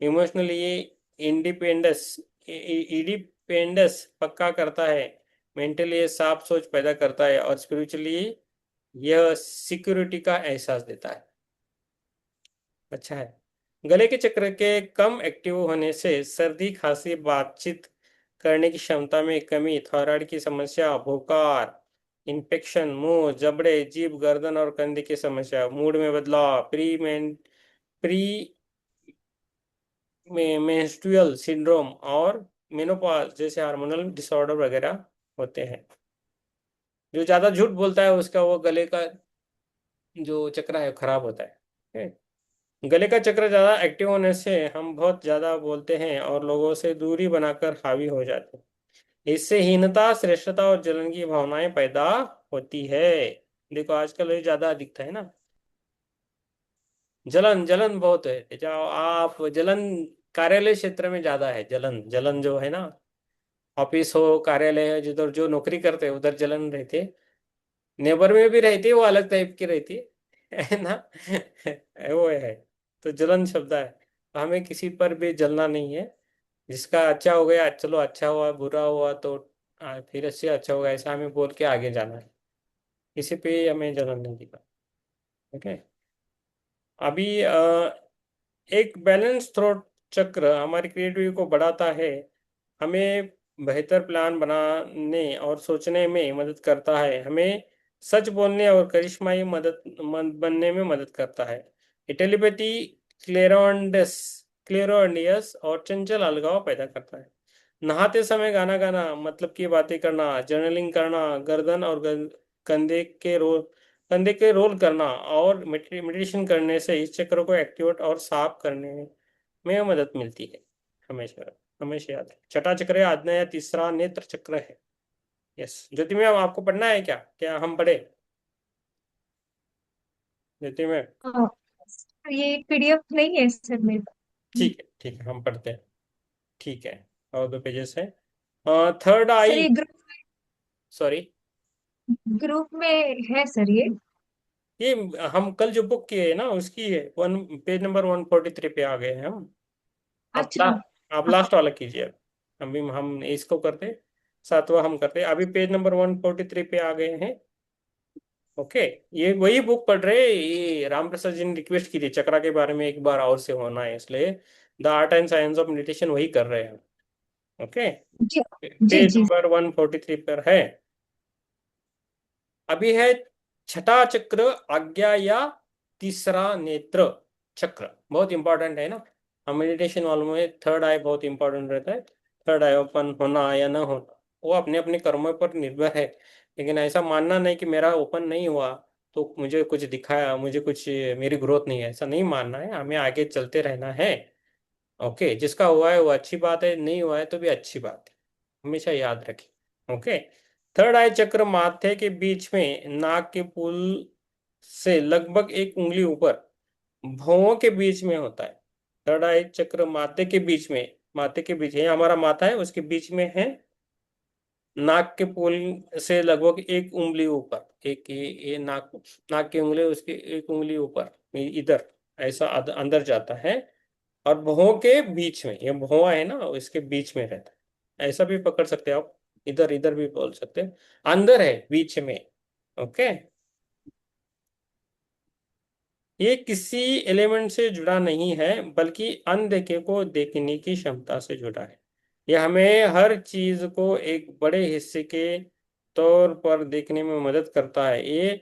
इमोशनली ये इंडिपेंडेंस इंडिपेंडेंस पक्का करता है। मेंटली ये साफ सोच पैदा करता है और स्पिरिचुअली यह सिक्योरिटी का एहसास देता है। अच्छा है। गले के चक्र के कम एक्टिव होने से सर्दी, खांसी, बातचीत करने की क्षमता में कमी, थायराइड की समस्या, बुखार, इन्फेक्शन, मुंह, जबड़े, जीभ, गर्दन और कंधे की समस्या, मूड में बदलाव, प्री मेंस्ट्रुअल सिंड्रोम और मेनोपॉज जैसे हार्मोनल डिसऑर्डर वगैरह होते हैं। जो ज्यादा झूठ बोलता है उसका वो गले का जो चक्र है खराब होता है। गले का चक्र ज्यादा एक्टिव होने से हम बहुत ज्यादा बोलते हैं और लोगों से दूरी बनाकर हावी हो जाते हैं। इससे हीनता, श्रेष्ठता और जलन की भावनाएं पैदा होती है। देखो, आजकल ये ज्यादा दिखता है ना, जलन जलन बहुत है। जाओ आप, जलन कार्यालय क्षेत्र में ज्यादा है। जलन जलन जो है ना, ऑफिस हो, कार्यालय है, जिधर जो नौकरी करते हैं उधर जलन रहती है। नेबर में भी रहती है, वो अलग टाइप की रहती है ना। वो है। तो जलन शब्द है। हमें किसी पर भी जलना नहीं है। जिसका अच्छा हो गया, चलो अच्छा हुआ, बुरा हुआ तो फिर से अच्छा होगा, ऐसा हमें बोल के आगे जाना है। किसी पे हमें जलन नहीं दिखा। ओके। अभी एक बैलेंस थ्रोट चक्र हमारी क्रिएटिविटी को बढ़ाता है। हमें बेहतर प्लान बनाने और सोचने में मदद करता है। हमें सच बोलने और करिश्माई बनने में मदद करता है। टेलीपैथी, क्लेरोंडस क्लेरोंडियस और चंचल अलगाव पैदा करता है। नहाते समय गाना गाना, मतलब की बातें करना, जर्नलिंग करना, गर्दन और कंधे के रोल कंधे के रोल करना और मेडिटेशन करने से इस चक्र को एक्टिवेट और साफ करने में मदद मिलती है। हमेशा हमेशा याद है, छठा चक्र है आज्ञा या तीसरा नेत्र चक्र है। यस, ज्योति मैम आपको पढ़ना है क्या? क्या हम पढ़े, ज्योति मैम? हाँ, ये पीडीएफ नहीं है सर मेरे पास। ठीक है, ठीक है, हम पढ़ते हैं। ठीक है। और दो पेजेस है। थर्ड सर आई, ये सॉरी, ग्रुप में है सर ये। ये हम कल जो बुक किए है ना उसकी है, पेज नंबर 143 पे आ गए हैं हम। आप ला, अच्छा। आप हाँ। लास्ट वाला कीजिए अब। हम इसको करते, सातवां हम करते, अभी पेज नंबर 143 पे आ गए हैं। ओके। ये वही बुक पढ़ रहे, ये राम प्रसाद जी ने रिक्वेस्ट की थी चक्रा के बारे में एक बार और से होना है, इसलिए the art and science of meditation वही कर रहे हैं। ओके। जी जी पेज जी। नंबर 143 पर है। अभी है छठा चक्र, आज्ञा या तीसरा नेत्र चक्र। बहुत इंपॉर्टेंट है ना। हम मेडिटेशन वालों में थर्ड आई बहुत इंपॉर्टेंट रहता है। थर्ड आई ओपन होना या ना होना वो अपने अपने कर्मों पर निर्भर है। लेकिन ऐसा मानना नहीं कि मेरा ओपन नहीं हुआ तो मुझे कुछ दिखाया, मुझे कुछ, मेरी ग्रोथ नहीं है, ऐसा नहीं मानना है। हमें आगे चलते रहना है। ओके, जिसका हुआ है वो अच्छी बात है, नहीं हुआ है तो भी अच्छी बात है, हमेशा याद रखें। ओके। थर्ड आई चक्र माथे के बीच में, नाक के पुल से लगभग 1 उंगली ऊपर, भौहों के बीच में होता है। थर्ड आई चक्र माथे के बीच में, माथे के बीच, ये हमारा माथा है, उसके बीच में है। नाक के पुल से लगभग 1 उंगली ऊपर, एक ये नाक, नाक की उंगली उसके 1 उंगली ऊपर, इधर ऐसा अंदर जाता है। और भौहों के बीच में, ये भौवा है ना, इसके बीच में रहता है, ऐसा भी पकड़ सकते हैं आप, इधर इधर भी बोल सकते हैं, अंदर है, बीच में। ओके। ये किसी एलिमेंट से जुड़ा नहीं है, बल्कि अनदेखे को देखने की क्षमता से जुड़ा है। यह हमें हर चीज को एक बड़े हिस्से के तौर पर देखने में मदद करता है। ये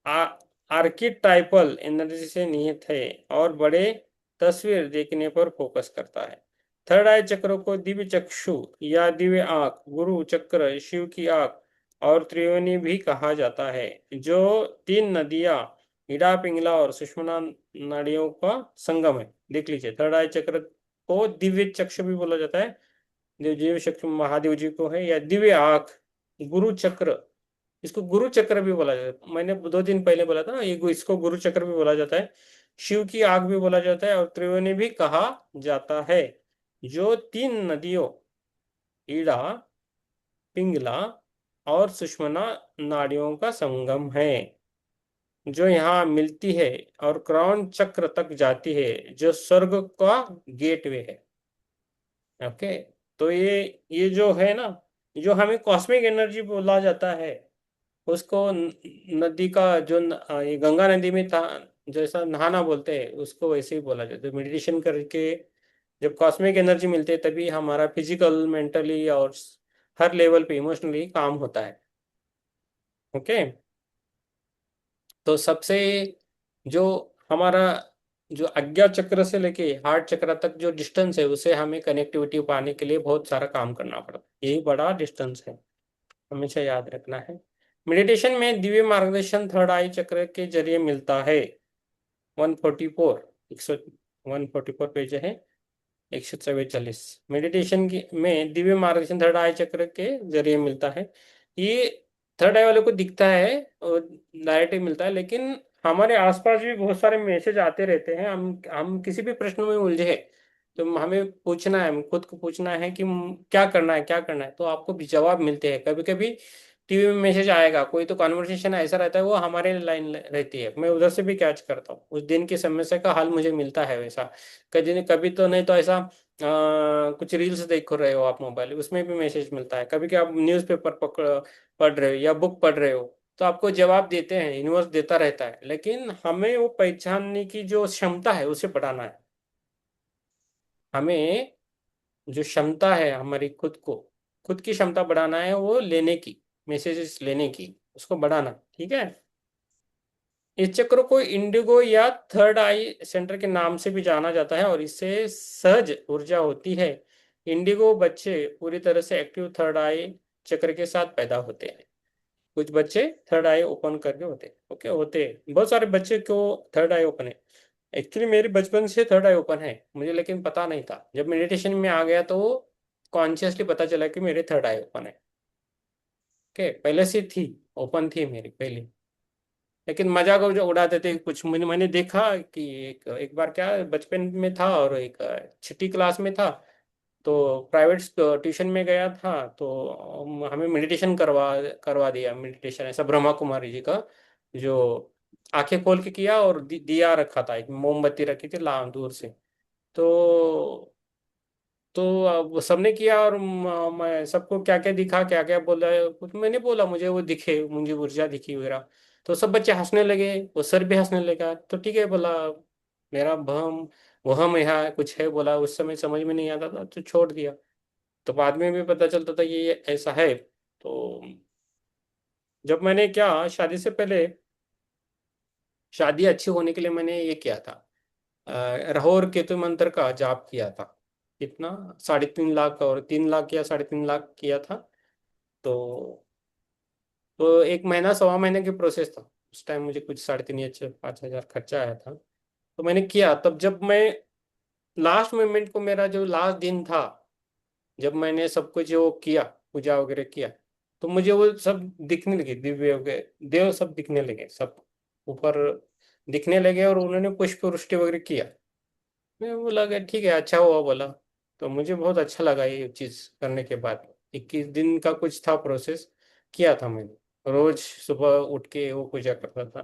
आर्किटाइपल एनर्जी से निहित है और बड़े तस्वीर देखने पर फोकस करता है। थर्ड आई चक्र को दिव्य चक्षु या दिव्य आंख, गुरु चक्र, शिव की आंख और त्रिवेणी भी कहा जाता है, जो 3 नदियां, इड़ा, पिंगला और सुषुम्ना नाड़ियों का संगम है। देख लीजिए, थर्ड आई चक्र को दिव्य चक्षु भी बोला जाता है, दिव्य चक्षु महादेव जी को है, या दिव्य आंख, गुरु चक्र, इसको गुरु चक्र भी बोला जाता है, मैंने 2 दिन पहले बोला था ना, ये इसको गुरु चक्र भी बोला जाता है। शिव की आग भी बोला जाता है और त्रिवेणी भी कहा जाता है, जो 3 नदियों, ईड़ा, पिंगला और सुषुम्ना नाड़ियों का संगम है, जो यहाँ मिलती है और क्राउन चक्र तक जाती है, जो स्वर्ग का गेटवे है। ओके। तो ये जो है ना, जो हमें कॉस्मिक एनर्जी बोला जाता है, उसको नदी का जो ये गंगा नदी में था, जैसा नहाना बोलते हैं उसको, वैसे ही बोला जाता है। मेडिटेशन करके जब कॉस्मिक एनर्जी मिलते है, तभी हमारा फिजिकल, मेंटली और हर लेवल पे इमोशनली काम होता है। ओके। तो सबसे जो हमारा, जो आज्ञा चक्र से लेके हार्ट चक्र तक जो डिस्टेंस है, उसे हमें कनेक्टिविटी पाने के लिए बहुत सारा काम करना पड़ता है, यही बड़ा डिस्टेंस है, हमेशा याद रखना है। मेडिटेशन में दिव्य मार्गदर्शन थर्ड आई चक्र के जरिए मिलता है। 144, 144 पेज है, 144। मेडिटेशन की में दिव्य मार्गदर्शन थर्ड आई चक्र के जरिए मिलता है। ये थर्ड आई वाले को दिखता है और डायरेक्ट ही मिलता है, लेकिन हमारे आसपास भी बहुत सारे मैसेज आते रहते हैं। हम किसी भी प्रश्न में उलझे हैं, तो हमें पूछना है, खुद को पूछना है कि क्या करना है, क्या करना है, तो आपको भी जवाब मिलते हैं। कभी कभी टीवी में मैसेज आएगा, कोई तो कॉन्वर्सेशन ऐसा रहता है, वो हमारे लाइन रहती है, मैं उधर से भी कैच करता हूँ, उस दिन की समस्या का हल मुझे मिलता है वैसा। कभी कभी तो नहीं तो ऐसा कुछ रील्स देख रहे हो आप मोबाइल, उसमें भी मैसेज मिलता है। कभी क्या आप न्यूज़पेपर पढ़ रहे हो या बुक पढ़ रहे हो, तो आपको जवाब देते हैं, यूनिवर्स देता रहता है, लेकिन हमें वो पहचानने की जो क्षमता है उसे बढ़ाना है। हमें जो क्षमता है हमारी, खुद की क्षमता बढ़ाना है, वो लेने की, मैसेजेस लेने की, उसको बढ़ाना। ठीक है। इस चक्र को इंडिगो या थर्ड आई सेंटर के नाम से भी जाना जाता है और इससे सहज ऊर्जा होती है। इंडिगो बच्चे पूरी तरह से एक्टिव थर्ड आई चक्र के साथ पैदा होते हैं। कुछ बच्चे थर्ड आई ओपन करके होते हैं। ओके, होते हैं बहुत सारे बच्चे को थर्ड आई ओपन है। एक्चुअली मेरी बचपन से थर्ड आई ओपन है मुझे, लेकिन पता नहीं था। जब मेडिटेशन में आ गया तो कॉन्शियसली पता चला कि मेरे थर्ड आई ओपन है। ओके, पहले से थी, ओपन थी मेरी पहले, लेकिन मजाक जो उड़ाते थे कुछ। मैंने देखा कि एक बार क्या, बचपन में था और एक 6ठी क्लास में था, तो प्राइवेट ट्यूशन में गया था, तो हमें मेडिटेशन करवा करवा दिया। मेडिटेशन ऐसा ब्रह्मा कुमारी जी का, जो आंखें खोल के किया और दिया रखा था, एक मोमबत्ती रखी थी ला दूर से। तो अब सबने किया और मैं सबको क्या क्या दिखा, क्या क्या बोला, कुछ मैंने बोला मुझे वो दिखे, मुझे ऊर्जा दिखी वगैरह। तो सब बच्चे हंसने लगे, वो सर भी हंसने लगा। तो ठीक है बोला, मेरा भ्रम वहम यहाँ कुछ है बोला, उस समय समझ में नहीं आता था तो छोड़ दिया। तो बाद में भी पता चलता था ये ऐसा है। तो जब मैंने क्या, शादी से पहले, शादी अच्छी होने के लिए मैंने ये किया था, राहु और केतु मंत्र का जाप किया था। कितना, 3.5 लाख और 3 लाख या 3.5 लाख किया था। तो तो 1 महीना 1.25 महीने की प्रोसेस था। उस टाइम मुझे कुछ 3,500 5,000 खर्चा आया था। तो मैंने किया। तब जब मैं लास्ट मोमेंट को, मेरा जो लास्ट दिन था, जब मैंने सब कुछ वो किया, पूजा वगैरह किया, तो मुझे वो सब दिखने लगे, दिव्य वगैरह देव सब दिखने लगे, सब ऊपर दिखने लगे, और उन्होंने पुष्प वृष्टि वगैरह किया। मैं बोला कि ठीक है, अच्छा हुआ बोला। तो मुझे बहुत अच्छा लगा ये चीज करने के बाद। 21 दिन का कुछ था प्रोसेस, किया था मैंने। रोज सुबह उठ के वो पूजा करता था,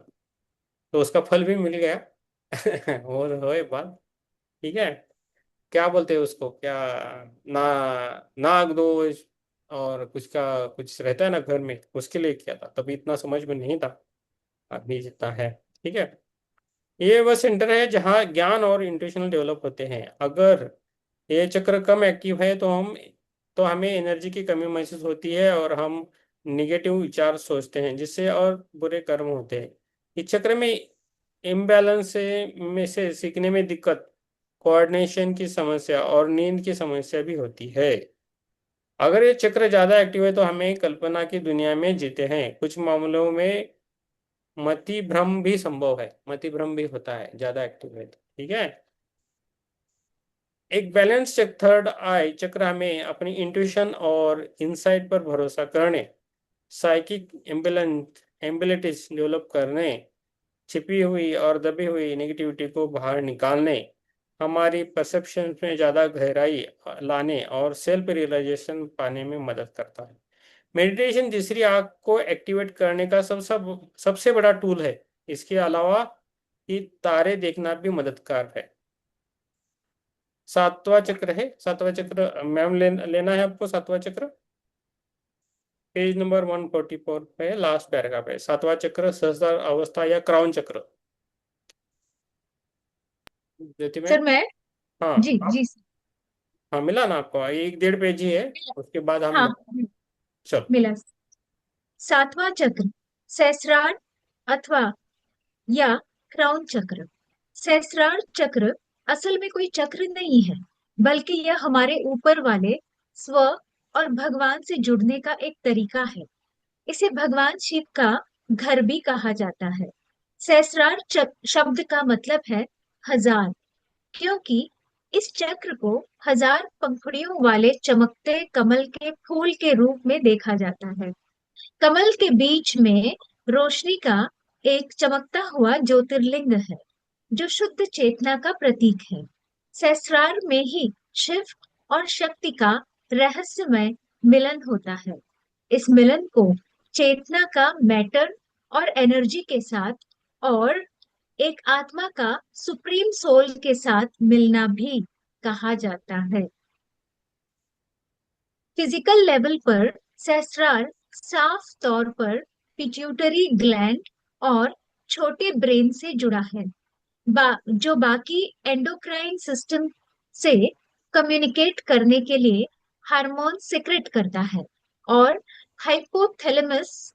तो उसका फल भी मिल गया। वो होए बात। ठीक है। क्या बोलते हैं उसको, क्या, ना, नाग दोष और कुछ का कुछ रहता है ना घर में, उसके लिए किया था। तभी इतना समझ में नहीं था, अभी जितना है। ठीक है। ये वह सेंटर है जहाँ ज्ञान और इंट्यूशन डेवलप होते हैं। अगर ये चक्र कम एक्टिव है तो हमें एनर्जी की कमी महसूस होती है, और हम निगेटिव विचार सोचते हैं, जिससे और बुरे कर्म होते हैं। इस चक्र में इम्बैलेंस से सीखने में दिक्कत, कोऑर्डिनेशन की समस्या और नींद की समस्या भी होती है। अगर ये चक्र ज्यादा एक्टिव है तो हमें कल्पना की दुनिया में जीते हैं। कुछ मामलों में मति भ्रम भी संभव है, मति भ्रम भी होता है ज्यादा एक्टिव है तो। ठीक है। एक बैलेंस चेक थर्ड आई चक्र हमें अपनी इंट्यूशन और इंसाइट पर भरोसा करने, साइकिक एबिलिटीज डेवलप करने, छिपी हुई और दबी हुई नेगेटिविटी को बाहर निकालने, हमारी परसेप्शन में ज़्यादा गहराई लाने और सेल्फ रियलाइजेशन पाने में मदद करता है। मेडिटेशन तीसरी आंख को एक्टिवेट करने का सबसे बड़ा टूल है। इसके अलावा ये तारे देखना भी मददगार है। सातवां चक्र है, सातवां चक्र मैम लेना है आपको। सातवां चक्र पेज नंबर 144 पे लास्ट पैराग्राफ है। सातवां चक्र सहस्त्र अवस्था या क्राउन चक्र। ज्योति मैम। सर मैं। हाँ जी आप। जी सर। हाँ, मिला ना आपको? 1 1.5 पेज ही है। उसके बाद हम हाँ, लोग, चलो। मिला। सातवां चक्र सहस्रार अथवा या क्राउन चक्र। सहस्रार चक्र असल में कोई चक्र नहीं है, बल्कि यह हमारे ऊपर वाले स्व और भगवान से जुड़ने का एक तरीका है। इसे भगवान शिव का घर भी कहा जाता है। सहस्रार चक्र शब्द का मतलब है हजार, क्योंकि इस चक्र को हजार पंखुड़ियों वाले चमकते कमल के फूल के रूप में देखा जाता है। कमल के बीच में रोशनी का एक चमकता हुआ ज्योतिर्लिंग है, जो शुद्ध चेतना का प्रतीक है। सहस्रार में ही शिव और शक्ति का रहस्यमय मिलन होता है। इस मिलन को चेतना का मैटर और एनर्जी के साथ, और एक आत्मा का सुप्रीम सोल के साथ मिलना भी कहा जाता है। फिजिकल लेवल पर सहस्रार साफ तौर पर पिट्यूटरी ग्लैंड और छोटे ब्रेन से जुड़ा है, जो बाकी एंडोक्राइन सिस्टम से कम्युनिकेट करने के लिए हार्मोन सिक्रेट करता है, और हाइपोथैलेमस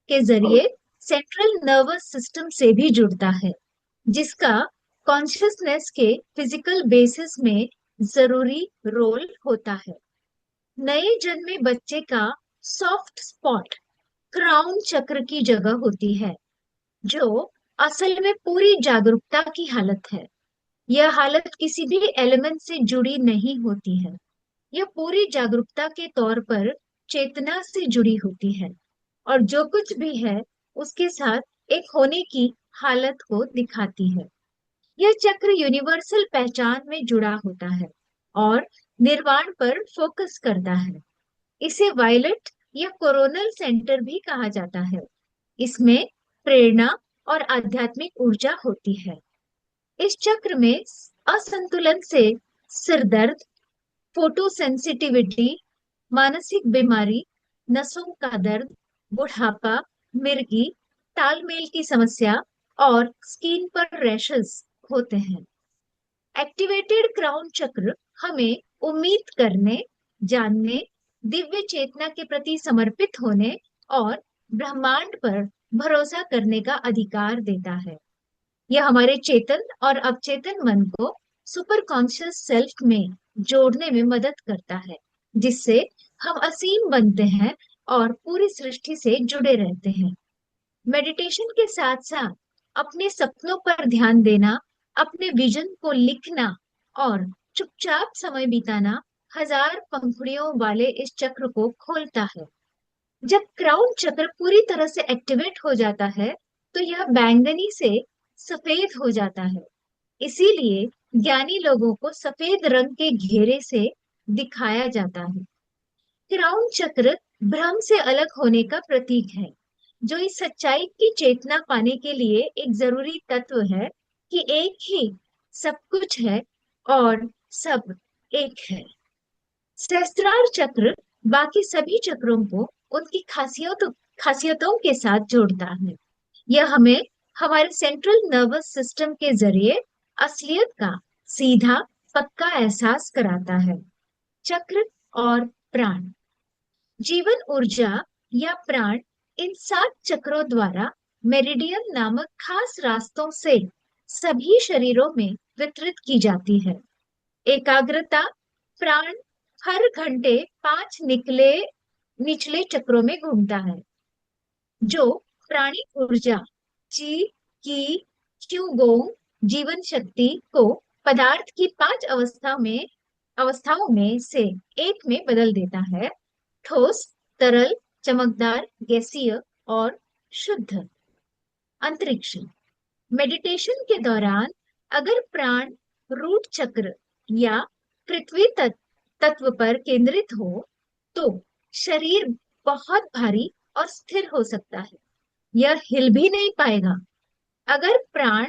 के जरिए सेंट्रल नर्वस सिस्टम से भी जुड़ता है, जिसका कॉन्शियसनेस के फिजिकल बेसिस में जरूरी रोल होता है। नए जन्मे बच्चे का सॉफ्ट स्पॉट क्राउन चक्र की जगह होती है, जो असल में पूरी जागरूकता की हालत है। यह हालत किसी भी एलिमेंट से जुड़ी नहीं होती है। यह पूरी जागरूकता के तौर पर चेतना से जुड़ी होती है, और जो कुछ भी है उसके साथ एक होने की हालत को दिखाती है। यह चक्र यूनिवर्सल पहचान में जुड़ा होता है और निर्वाण पर फोकस करता है। इसे वायलेट या कोरोनल सेंटर भी कहा जाता है। इसमें प्रेरणा और आध्यात्मिक ऊर्जा होती है। इस चक्र में असंतुलन से सिर दर्द, फोटो सेंसिटिविटी, मानसिक बीमारी, नसों का दर्द, बुढ़ापा, मिर्गी, तालमेल की समस्या और स्किन पर रैशेस होते हैं। एक्टिवेटेड क्राउन चक्र हमें उम्मीद करने, जानने, दिव्य चेतना के प्रति समर्पित होने और ब्रह्मांड पर भरोसा करने का अधिकार देता है। यह हमारे चेतन और अवचेतन मन को सुपर कॉन्शियस सेल्फ में जोड़ने में मदद करता है, जिससे हम असीम बनते हैं और पूरी सृष्टि से जुड़े रहते हैं। मेडिटेशन के साथ साथ अपने सपनों पर ध्यान देना, अपने विजन को लिखना और चुपचाप समय बिताना हजार पंखुड़ियों वाले इस चक्र को खोलता है। जब क्राउन चक्र पूरी तरह से एक्टिवेट हो जाता है, तो यह बैंगनी से सफेद हो जाता है। इसीलिए ज्ञानी लोगों को सफेद रंग के घेरे से दिखाया जाता है। क्राउन चक्र भ्रम से अलग होने का प्रतीक है, जो इस सच्चाई की चेतना पाने के लिए एक जरूरी तत्व है कि एक ही सब कुछ है और सब एक है। सहस्त्रार चक्र बाकी सभी चक्रों को उनकी खासियतों के साथ जोड़ता है। यह हमें हमारे सेंट्रल नर्वस सिस्टम के जरिए असलियत का सीधा पक्का एहसास कराता है। चक्र और प्राण, जीवन ऊर्जा या प्राण इन 7 चक्रों द्वारा मेरिडियन नामक खास रास्तों से सभी शरीरों में वितरित की जाती है। एकाग्रता, प्राण हर घंटे 5 निचले चक्रों में घूमता है, जो प्राणी ऊर्जा ची, की, च्यूगोंग जीवन शक्ति को पदार्थ की 5 अवस्थाओं में से एक में बदल देता है: ठोस, तरल, चमकदार, गैसीय और शुद्ध। अंतरिक्ष, मेडिटेशन के दौरान अगर प्राण रूट चक्र या पृथ्वी तत्व पर केंद्रित हो, तो शरीर बहुत भारी और स्थिर हो सकता है। यह हिल भी नहीं पाएगा। अगर प्राण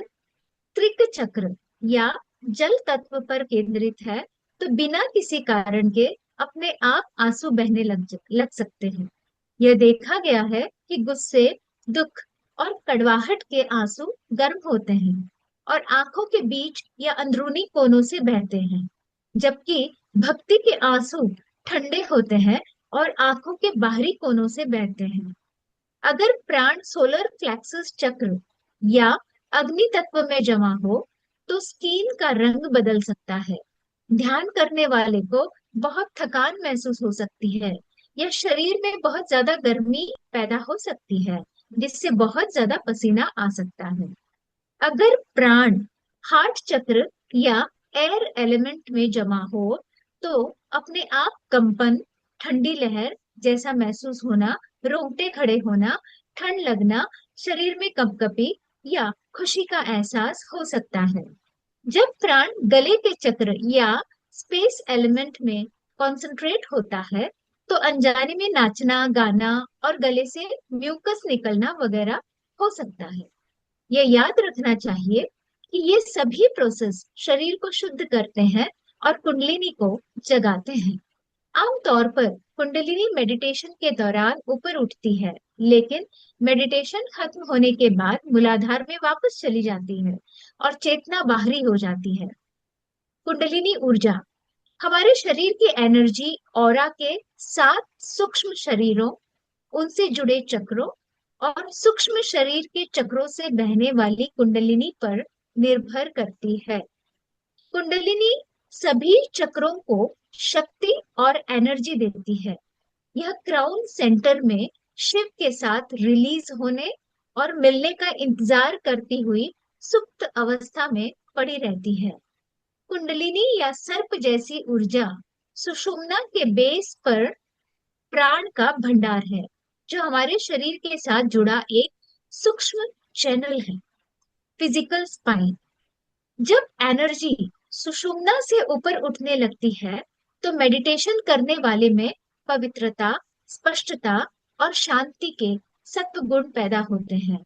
त्रिक चक्र या जल तत्व पर केंद्रित है, तो बिना किसी कारण के अपने आप आंसू बहने लग सकते हैं। यह देखा गया है कि गुस्से, दुख और कड़वाहट के आंसू गर्म होते हैं और आंखों के बीच या अंदरूनी कोनों से बहते हैं, जबकि भक्ति के आंसू ठंडे होते हैं और आंखों के बाहरी कोनों से बहते हैं। अगर प्राण सोलर प्लेक्सस चक्र या अग्नि तत्व में जमा हो, तो स्किन का रंग बदल सकता है। ध्यान करने वाले को बहुत थकान महसूस हो सकती है या शरीर में बहुत ज्यादा गर्मी पैदा हो सकती है, जिससे बहुत ज्यादा पसीना आ सकता है। अगर प्राण हार्ट चक्र या एयर एलिमेंट में जमा हो, तो अपने आप कंपन, ठंडी लहर जैसा महसूस होना, रोंगटे खड़े होना, ठंड लगना, शरीर में कंपकपी या खुशी का एहसास हो सकता है। जब प्राण गले के चक्र या स्पेस एलिमेंट में कॉन्सेंट्रेट होता है, तो अनजाने में नाचना, गाना और गले से म्यूकस निकलना वगैरह हो सकता है। यह याद रखना चाहिए कि ये सभी प्रोसेस शरीर को शुद्ध करते हैं और कुंडलिनी को जगाते हैं। आमतौर पर कुंडलिनी मेडिटेशन के दौरान ऊपर उठती है, लेकिन मेडिटेशन खत्म होने के बाद मूलाधार में वापस चली जाती है और चेतना बाहरी हो जाती है। कुंडलिनी ऊर्जा हमारे शरीर की एनर्जी ऑरा के 7 सूक्ष्म शरीरों, उनसे जुड़े चक्रों और सूक्ष्म शरीर के चक्रों से बहने वाली कुंडलिनी पर निर्भर करती है। कुंडलिनी सभी चक्रों को शक्ति और एनर्जी देती है। यह क्राउन सेंटर में शिव के साथ रिलीज होने और मिलने का इंतजार करती हुई सुप्त अवस्था में पड़ी रहती है। कुंडलिनी या सर्प जैसी ऊर्जा सुषुम्ना के बेस पर प्राण का भंडार है, जो हमारे शरीर के साथ जुड़ा एक सूक्ष्म चैनल है। फिजिकल स्पाइन, जब एनर्जी सुषुम्ना से ऊपर उठने लगती है, तो मेडिटेशन करने वाले में पवित्रता, स्पष्टता और शांति के सत्व गुण पैदा होते हैं।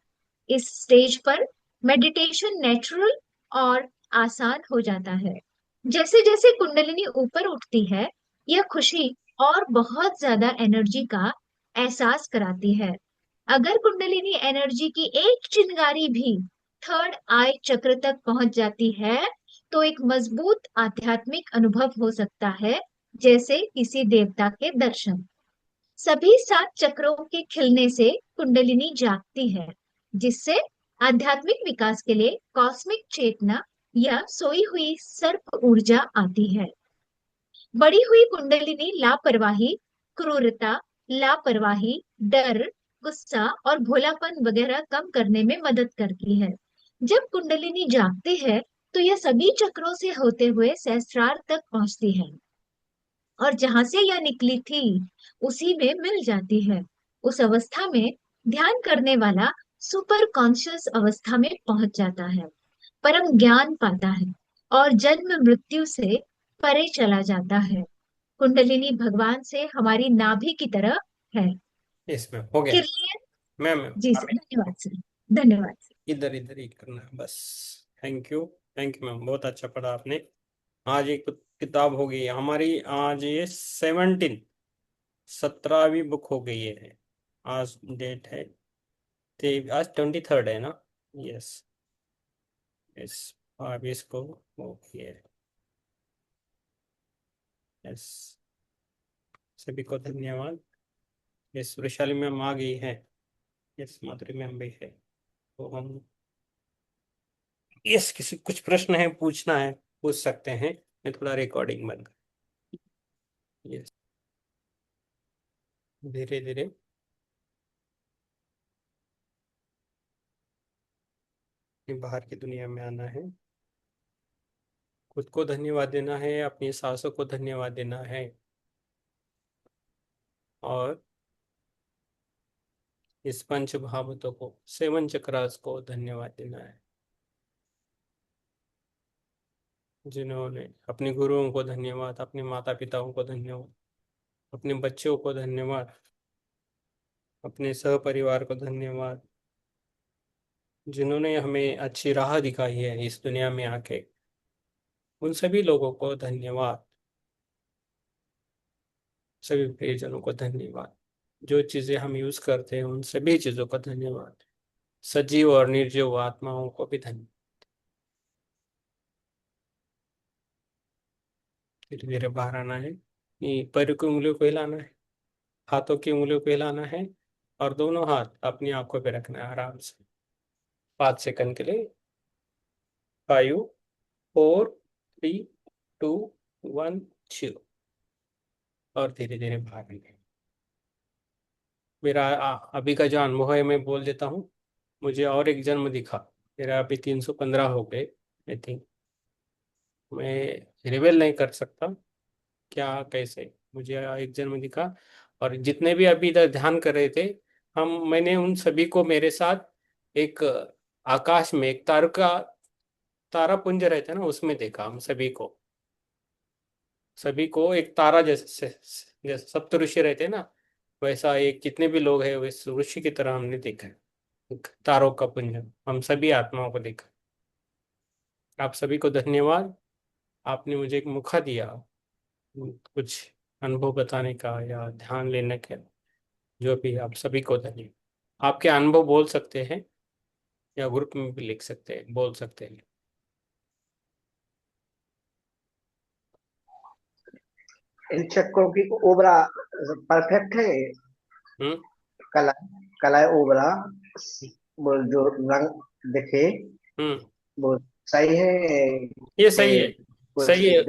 इस स्टेज पर मेडिटेशन नेचुरल और आसान हो जाता है। जैसे जैसे कुंडलिनी ऊपर उठती है, यह खुशी और बहुत ज्यादा एनर्जी का एहसास कराती है। अगर कुंडलिनी एनर्जी की एक चिंगारी भी थर्ड आई चक्र तक पहुंच जाती है, तो एक मजबूत आध्यात्मिक अनुभव हो सकता है, जैसे किसी देवता के दर्शन। सभी 7 चक्रों के खिलने से कुंडलिनी जागती है, जिससे आध्यात्मिक विकास के लिए कॉस्मिक चेतना या सोई हुई सर्प ऊर्जा आती है। बढ़ी हुई कुंडलिनी लापरवाही, क्रूरता, लापरवाही, डर, गुस्सा और भोलापन वगैरह कम करने में मदद करती है। जब कुंडलिनी जागती है तो यह सभी चक्रों से होते हुए सहस्त्रार तक पहुंचती है और जहां से यह निकली थी उसी में मिल जाती है। उस अवस्था में ध्यान करने वाला सुपर कॉन्शियस अवस्था में पहुंच जाता है, परम ज्ञान पाता है और जन्म मृत्यु से परे चला जाता है। कुंडलिनी भगवान से हमारी नाभि की तरह है। इसमें हो गया। क्लियर? मैम जी सर, अभी धन्यवाद सर। धन्यवाद सर। इधर इधर ही करना है बस। थैंक यू मैम, बहुत अच्छा पढ़ा आपने। आज एक किताब हो गई हमारी, आज ये 17वीं बुक हो गई है। आज डेट है, आज 23 है ना? यस, यस, 22 को हो गई है। यस, सभी को धन्यवाद। यस, वैशाली मैम आ गई है। यस, माधुरी मैम भी है। तो हम, यस, किसी कुछ प्रश्न है पूछना है पूछ सकते हैं। मैं थोड़ा रिकॉर्डिंग बंद कर। यस, धीरे धीरे। बाहर की दुनिया में आना है, खुद को धन्यवाद देना है, अपनी सासों को धन्यवाद देना है, और इस पंच भावतों को, सेवन चक्रास को धन्यवाद देना है, जिन्होंने, अपने गुरुओं को धन्यवाद, अपने माता पिताओं को धन्यवाद, अपने बच्चों को धन्यवाद, अपने सहपरिवार को धन्यवाद, जिन्होंने हमें अच्छी राह दिखाई है इस दुनिया में आके, उन सभी लोगों को धन्यवाद। सभी प्रियजनों को धन्यवाद। जो चीजें हम यूज करते हैं उन सभी चीजों का धन्यवाद। सजीव और निर्जीव आत्माओं को भी धन्यवाद। धीरे धीरे बाहर आना है। ये पैरों की उंगलियों को हिलाना है, हाथों की उंगलियों को हिलाना है, और दोनों हाथ अपनी आंखों पे रखना है आराम से 5 सेकंड के लिए। 5, 4, 3, 2, 1, 0। और धीरे धीरे बाहर निकले। मेरा अभी का जो अनुभव है मैं बोल देता हूँ। मुझे और एक जन्म दिखा। मेरा अभी 315 हो गए, आई थिंक। मैं रिवेल नहीं कर सकता क्या कैसे, मुझे एक जन्म दिखा। और जितने भी अभी इधर ध्यान कर रहे थे, मैंने उन सभी को मेरे साथ एक आकाश में एक तारा पुंज रहता है ना, उसमें देखा हम सभी को। सभी को एक तारा जैसे, जैसे सप्त ऋषि रहते हैं ना, वैसा एक जितने भी लोग हैं वैसे ऋषि की तरह हमने देखा है। एक तारों का पुंज, हम सभी आत्माओं को देखा। आप सभी को धन्यवाद। आपने मुझे एक मौका दिया कुछ अनुभव बताने का या ध्यान लेने का। जो भी, आप सभी को धन्यवाद। आपके अनुभव बोल सकते हैं या ग्रुप में भी लिख सकते हैं, बोल सकते हैं। इन चक्रों की ओबरा परफेक्ट है। हम्म। कला कला ओबरा, वो जो रंग दिखे हम्म। वो सही है ये कि सही है, कुछ सही है।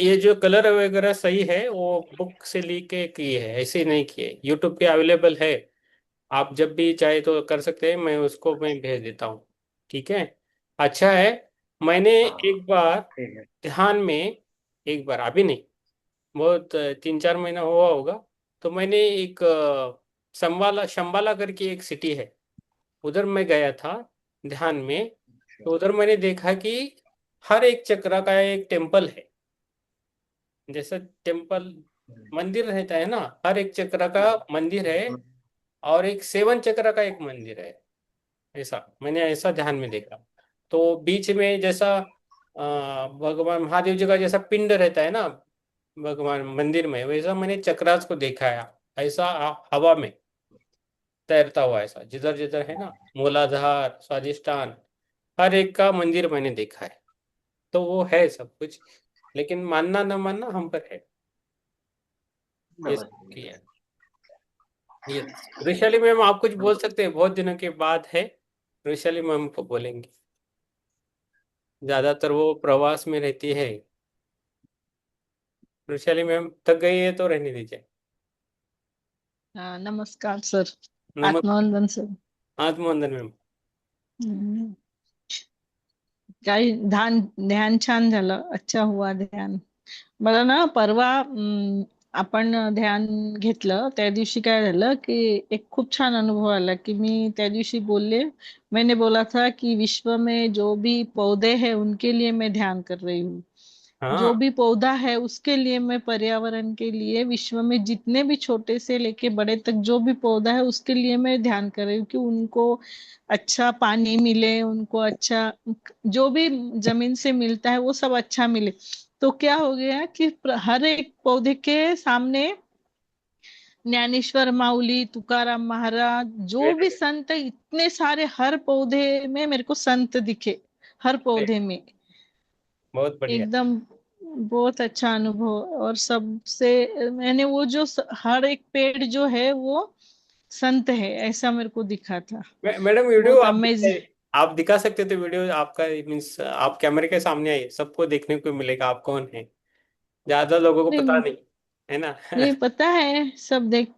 ये जो कलर वगैरह सही है, वो बुक से ली के किए है, ऐसे ही नहीं किए। यूट्यूब पे अवेलेबल है, आप जब भी चाहे तो कर सकते हैं। मैं भेज देता हूँ। ठीक है, अच्छा है। मैंने हाँ एक बार ठीक है। ध्यान में, एक बार अभी नहीं, बहुत 3-4 महीना हुआ होगा, तो मैंने एक शंबाला शंबाला करके एक सिटी है, उधर मैं गया था ध्यान में। तो उधर मैंने देखा कि हर एक चक्र का एक टेम्पल है। जैसे टेम्पल मंदिर रहता है ना, हर एक चक्र का मंदिर है, और एक सेवन चक्र का एक मंदिर है। ऐसा मैंने ऐसा ध्यान में देखा। तो बीच में जैसा भगवान महादेव जी का जैसा पिंड रहता है ना भगवान मंदिर में, वैसा मैंने चक्रास को देखा है। ऐसा हवा में तैरता हुआ, ऐसा जिधर जिधर है ना, मूलाधार, स्वादिष्ठान, हर एक का मंदिर मैंने देखा है। तो वो है सब कुछ, लेकिन मानना न मानना हम पर है। ये सब किया है। ये वैशाली मैम, आप कुछ बोल सकते हैं? बहुत दिनों के बाद है, वैशाली मैम को बोलेंगे। ज्यादातर वो प्रवास में रहती है। वैशाली मैम थक गई है तो रहने दीजिए। हाँ, नमस्कार सर। नमस्कार। आत्मवंदन सर। आत्मवंदन मैम। हम्म, काही ध्यान छान झालं, अच्छा हुआ ध्यान. मला ना परवा आपण ध्यान घेतलं त्या दिवशी काय झालं की एक खूप छान अनुभव आला की मी त्या दिवशी मैंने बोला था कि विश्व में जो भी पौधे हैं उनके लिए मैं ध्यान कर रही हूँ. जो हाँ। भी पौधा है उसके लिए मैं पर्यावरण के लिए विश्व में जितने भी छोटे से लेके बड़े तक जो भी पौधा है उसके लिए मैं ध्यान कर रही हूँ कि उनको अच्छा पानी मिले, उनको अच्छा जो भी जमीन से मिलता है वो सब अच्छा मिले. तो क्या हो गया कि हर एक पौधे के सामने ज्ञानेश्वर माऊली, तुकाराम महाराज, जो वेरी भी गुड। संत है, इतने सारे हर पौधे में मेरे को संत दिखे, हर पौधे में बहुत बढ़िया। एकदम. बहुत अच्छा अनुभव. और सबसे मैंने वो जो हर एक पेड़ जो है वो संत है ऐसा मेरे को दिखा था. मैडम वीडियो बहुत आप अमेजिंग. आप दिखा सकते थे वीडियो आपका, मीन्स आप कैमरे के सामने आइए, सबको देखने को मिलेगा आप कौन है। ज्यादा लोगों को पता नहीं, नहीं है ना। नहीं पता है सब देख.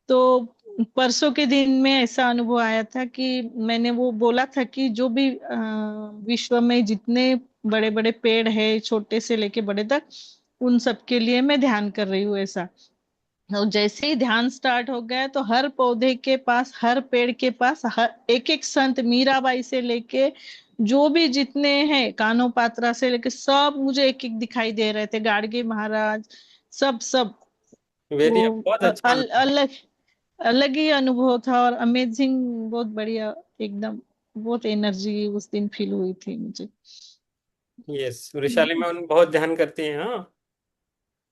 तो परसों के दिन में ऐसा अनुभव आया था कि मैंने वो बोला था कि जो भी विश्व में जितने बड़े बड़े पेड़ है छोटे से लेके बड़े तक उन सब के लिए मैं ध्यान कर रही हूँ ऐसा. और जैसे ही ध्यान स्टार्ट हो गया तो हर पौधे के पास, हर पेड़ के पास, हर एक एक संत, मीराबाई से लेके जो भी जितने हैं, कान्हो पात्रा से लेके सब मुझे एक एक दिखाई दे रहे थे, गाडगे महाराज, सब सब. वेरी वो बहुत अच्छा अनुभव। अलग अलग ही अनुभव था और अमेजिंग. बहुत बढ़िया एकदम. बहुत एनर्जी उस दिन फील हुई थी मुझे. यस, वैशाली मैम बहुत ध्यान करती हैं, हाँ।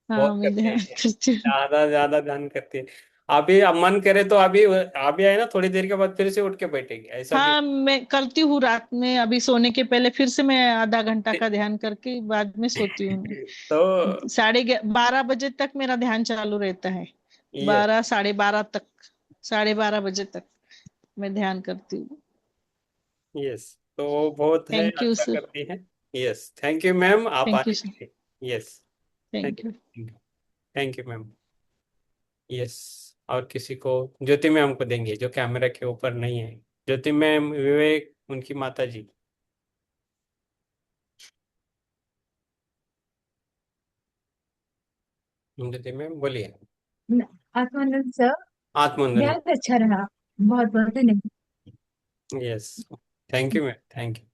हाँ, बहुत मैं करते ध्यान हैं, करती हूँ. ज्यादा ज्यादा ध्यान करते हैं। अभी अब मन करे तो अभी आए ना, थोड़ी देर के बाद फिर से उठ के बैठेगी, ऐसा भी। हाँ, मैं करती हूँ रात में, अभी सोने के पहले फिर से मैं आधा घंटा का ध्यान करके बाद में सोती हूँ. तो 12:30 बजे तक मेरा ध्यान चालू रहता है. यस। 12, 12:30 तक, 12:30 बजे तक मैं ध्यान करती हूँ. यस, तो वो बहुत है, थैंक यू अच्छा सर. करती है। यस, थैंक यू मैम, आप थैंक यू आने सर. के लिए। Yes. Thank thank you. You. Thank you ma'am. Yes. और किसी को, ज्योति मैम को देंगे जो कैमरा के ऊपर नहीं है। ज्योति मैम, विवेक, उनकी माता जी। ज्योति मैम बोलिए। आत्मानंद सर, आत्मंदन। बहुत अच्छा रहा। बहुत बहुत धन्यवाद। Yes. Thank you ma'am, thank you.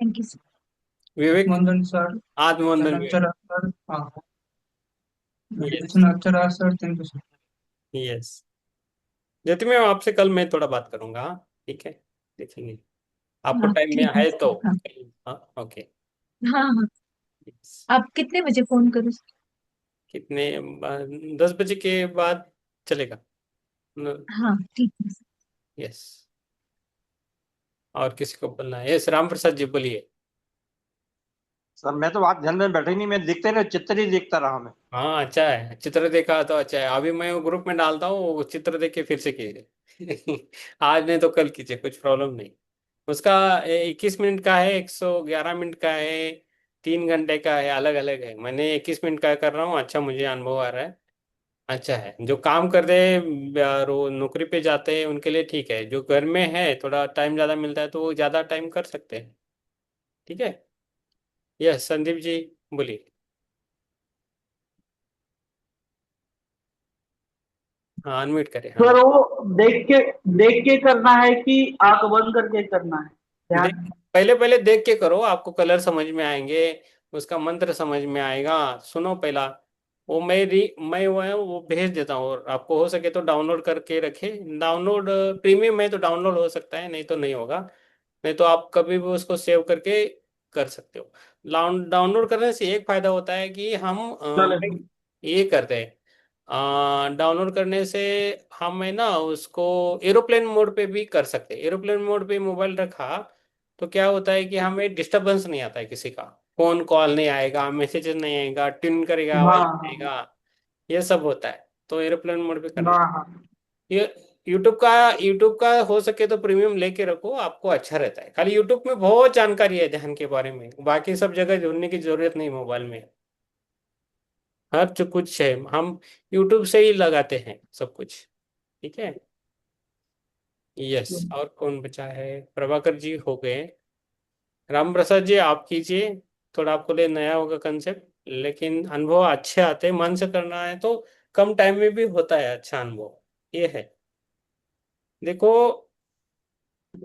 Thank you sir. Vivek. Mandan sir, आत्मवंदन Vivek. Chanachara sir, yes. Chanachara sir, thank you sir. Yes. Jyoti ma'am, आपसे कल मैं थोड़ा बात करूंगा, हाँ? ठीक है, देखेंगे आपको हाँ टाइम में ठीक है है तो। सर। हाँ हाँ, ओके। हाँ हाँ। यस। आप कितने बजे फोन करूँ? कितने 10 बजे के बाद चलेगा। हाँ ठीक है सर। यस। और किसी को बोलना है? यस, राम प्रसाद जी बोलिए। सर मैं तो बात ध्यान में बैठा ही नहीं, मैं देखते रहे, चित्र ही देखता रहा मैं. हाँ, अच्छा है, चित्र देखा तो अच्छा है। अभी मैं वो ग्रुप में डालता हूँ, वो चित्र देख के फिर से कीजिए। आज नहीं तो कल कीजिए, कुछ प्रॉब्लम नहीं। उसका 21 मिनट का है, 111 मिनट का है, 3 घंटे का है, अलग अलग है। मैंने 21 मिनट का कर रहा हूँ, अच्छा मुझे अनुभव आ रहा है। अच्छा है, जो काम करते हैं, नौकरी पे जाते हैं, उनके लिए ठीक है। जो घर में है, थोड़ा टाइम ज्यादा मिलता है तो वो ज्यादा टाइम कर सकते हैं। ठीक है। यस, संदीप जी बोलिए। हाँ, अनम्यूट करें, हाँ। सर वो देख के करना है कि आंख बंद करके करना है देख, ध्यान? पहले पहले देख के करो, आपको कलर समझ में आएंगे, उसका मंत्र समझ में आएगा। सुनो पहला, मैं वो है वो भेज देता हूँ, और आपको हो सके तो डाउनलोड करके रखे। डाउनलोड प्रीमियम है तो डाउनलोड हो सकता है, नहीं तो नहीं होगा। नहीं तो आप कभी भी उसको सेव करके कर सकते हो। डाउनलोड करने से एक फायदा होता है कि हम चले ये करते हैं, डाउनलोड करने से हम है ना उसको एरोप्लेन मोड पे भी कर सकते हैं। एरोप्लेन मोड पे मोबाइल रखा तो क्या होता है कि हमें डिस्टरबेंस नहीं आता है किसी का। फोन कॉल नहीं आएगा, मैसेजेस नहीं आएगा, ट्यून करेगा, हाँ आवाज हाँ आएगा, ये सब होता है। तो एरोप्लेन मोड पे करना। हाँ हाँ. ये यूट्यूब का हो सके तो प्रीमियम लेके रखो, आपको अच्छा रहता है। खाली यूट्यूब में बहुत जानकारी है ध्यान के बारे में, बाकी सब जगह ढूंढने की जरूरत नहीं मोबाइल में। हर जो कुछ है हम यूट्यूब से ही लगाते हैं सब कुछ। ठीक है। यस, और कौन बचा है? प्रभाकर जी हो गए। राम प्रसाद जी आप कीजिए। थोड़ा आपको लिए नया होगा कंसेप्ट, लेकिन अनुभव अच्छे आते हैं, मन से करना है तो कम टाइम में भी होता है अच्छा अनुभव। ये है। देखो,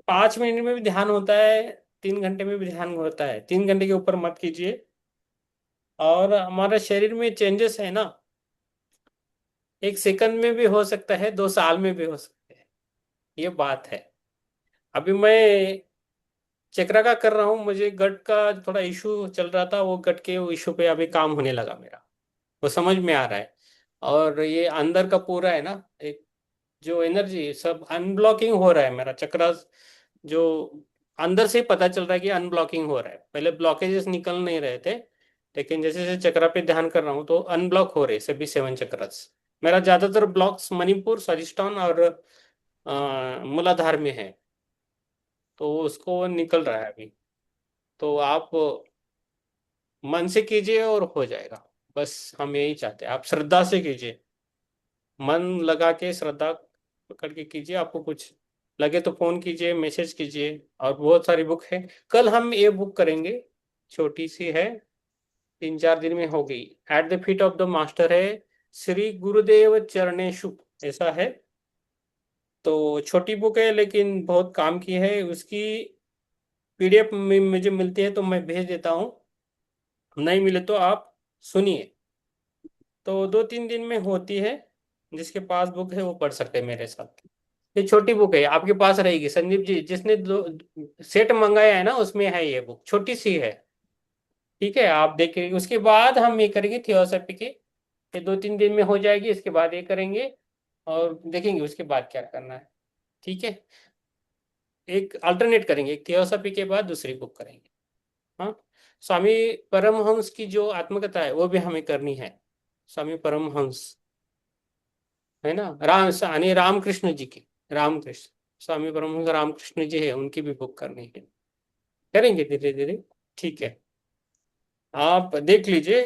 5 मिनट में भी ध्यान होता है, 3 घंटे में भी ध्यान होता है। 3 घंटे के ऊपर मत कीजिए। और हमारा शरीर में चेंजेस है ना, 1 सेकंड में भी हो सकता है, 2 साल में भी हो सकते हैं। ये बात है। अभी मैं चक्रा का कर रहा हूँ, मुझे गट का थोड़ा इशू चल रहा था, वो गट के इशू पे अभी काम होने लगा मेरा। वो समझ में आ रहा है। और ये अंदर का पूरा है ना, एक जो एनर्जी सब अनब्लॉकिंग हो रहा है मेरा चक्रा। जो अंदर से ही पता चल रहा है कि अनब्लॉकिंग हो रहा है। पहले ब्लॉकेजेस निकल नहीं रहे थे, लेकिन जैसे जैसे चक्रा पे ध्यान कर रहा हूँ तो अनब्लॉक हो रहे सभी 7 चक्रस। मेरा ज्यादातर ब्लॉक्स मणिपुर, स्वादिष्टान और मूलाधार में है, तो उसको निकल रहा है अभी। तो आप मन से कीजिए और हो जाएगा। बस हम यही चाहते हैं, आप श्रद्धा से कीजिए, मन लगा के श्रद्धा पकड़ के कीजिए। आपको कुछ लगे तो फोन कीजिए, मैसेज कीजिए। और बहुत सारी बुक है, कल हम ये बुक करेंगे, छोटी सी है, 3-4 दिन में होगी। At the feet of the master है, श्री गुरुदेव चरणेशु, ऐसा है। तो छोटी बुक है लेकिन बहुत काम की है। उसकी पीडीएफ में मुझे मिलती है तो मैं भेज देता हूँ, नहीं मिले तो आप सुनिए। तो 2-3 दिन में होती है। जिसके पास बुक है वो पढ़ सकते हैं मेरे साथ। ये छोटी बुक है, आपके पास रहेगी। संदीप जी जिसने दो सेट मंगाया है ना, उसमें है ये बुक, छोटी सी है। ठीक है, आप देखेंगे। उसके बाद हम ये करेंगे थियोसॉफी की, ये 2-3 दिन में हो जाएगी। इसके बाद ये करेंगे और देखेंगे उसके बाद क्या करना है। ठीक है, एक अल्टरनेट करेंगे, एक थियोसॉफी के बाद दूसरी बुक करेंगे। हाँ, स्वामी परमहंस की जो आत्मकथा है वो भी हमें करनी है। स्वामी परमहंस है ना, यानी रामकृष्ण जी की, रामकृष्ण स्वामी परमहंस रामकृष्ण जी है, उनकी भी बुक करनी है। करेंगे धीरे धीरे। ठीक है, आप देख लीजिए।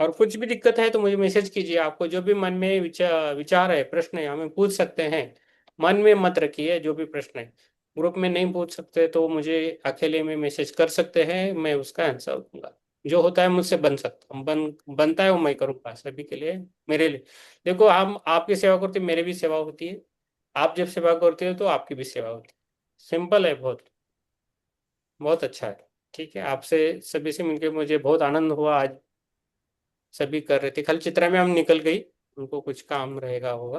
और कुछ भी दिक्कत है तो मुझे मैसेज कीजिए। आपको जो भी मन में विचार है, प्रश्न है, हमें पूछ सकते हैं। मन में मत रखिए जो भी प्रश्न है। ग्रुप में नहीं पूछ सकते तो मुझे अकेले में मैसेज कर सकते हैं, मैं उसका आंसर दूंगा। जो होता है मुझसे बन सकता बनता है वो मैं करूंगा सभी के लिए, मेरे लिए। देखो, हम आपकी सेवा करते हैं, मेरी भी सेवा होती है। आप जब सेवा करते हो तो आपकी भी सेवा होती है। सिंपल है, बहुत बहुत अच्छा है। ठीक है, आपसे सभी से मिलकर मुझे बहुत आनंद हुआ आज। सभी कर रहे थे, खाली चित्रा में हम निकल गई, उनको कुछ काम रहेगा होगा,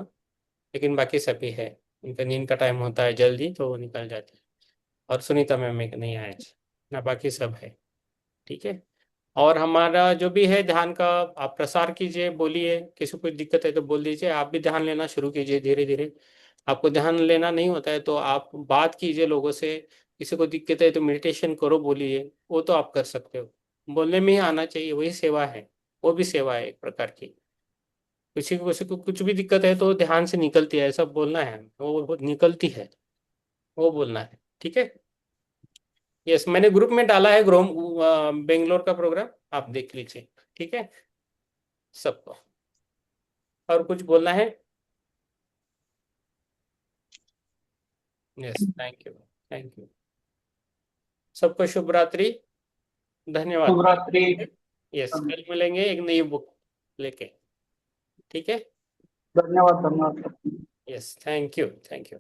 लेकिन बाकी सभी है। उनका नींद का टाइम होता है जल्दी तो वो निकल जाती है। और सुनीता मैम एक नहीं आए आज ना, बाकी सब है। ठीक है। और हमारा जो भी है ध्यान का, आप प्रसार कीजिए, बोलिए, किसी को दिक्कत है तो बोल दीजिए। आप भी ध्यान लेना शुरू कीजिए धीरे धीरे। आपको ध्यान लेना नहीं होता है तो आप बात कीजिए लोगों से। किसी को दिक्कत है तो मेडिटेशन करो, बोलिए, वो तो आप कर सकते हो। बोलने में ही आना चाहिए, वही सेवा है। वो भी सेवा है एक प्रकार की। किसी को कुछ भी दिक्कत है तो ध्यान से निकलती है, ऐसा बोलना है, वो निकलती है, वो बोलना है। ठीक है। यस, मैंने ग्रुप में डाला है ग्रोम बेंगलोर का प्रोग्राम, आप देख लीजिए। ठीक है सबको। और कुछ बोलना है? Yes, thank you, thank you. सबको शुभ रात्रि, धन्यवाद। शुभ रात्रि। यस, कल मिलेंगे एक नई बुक लेके। ठीक है। धन्यवाद धन्यवाद। Yes, thank you, thank you.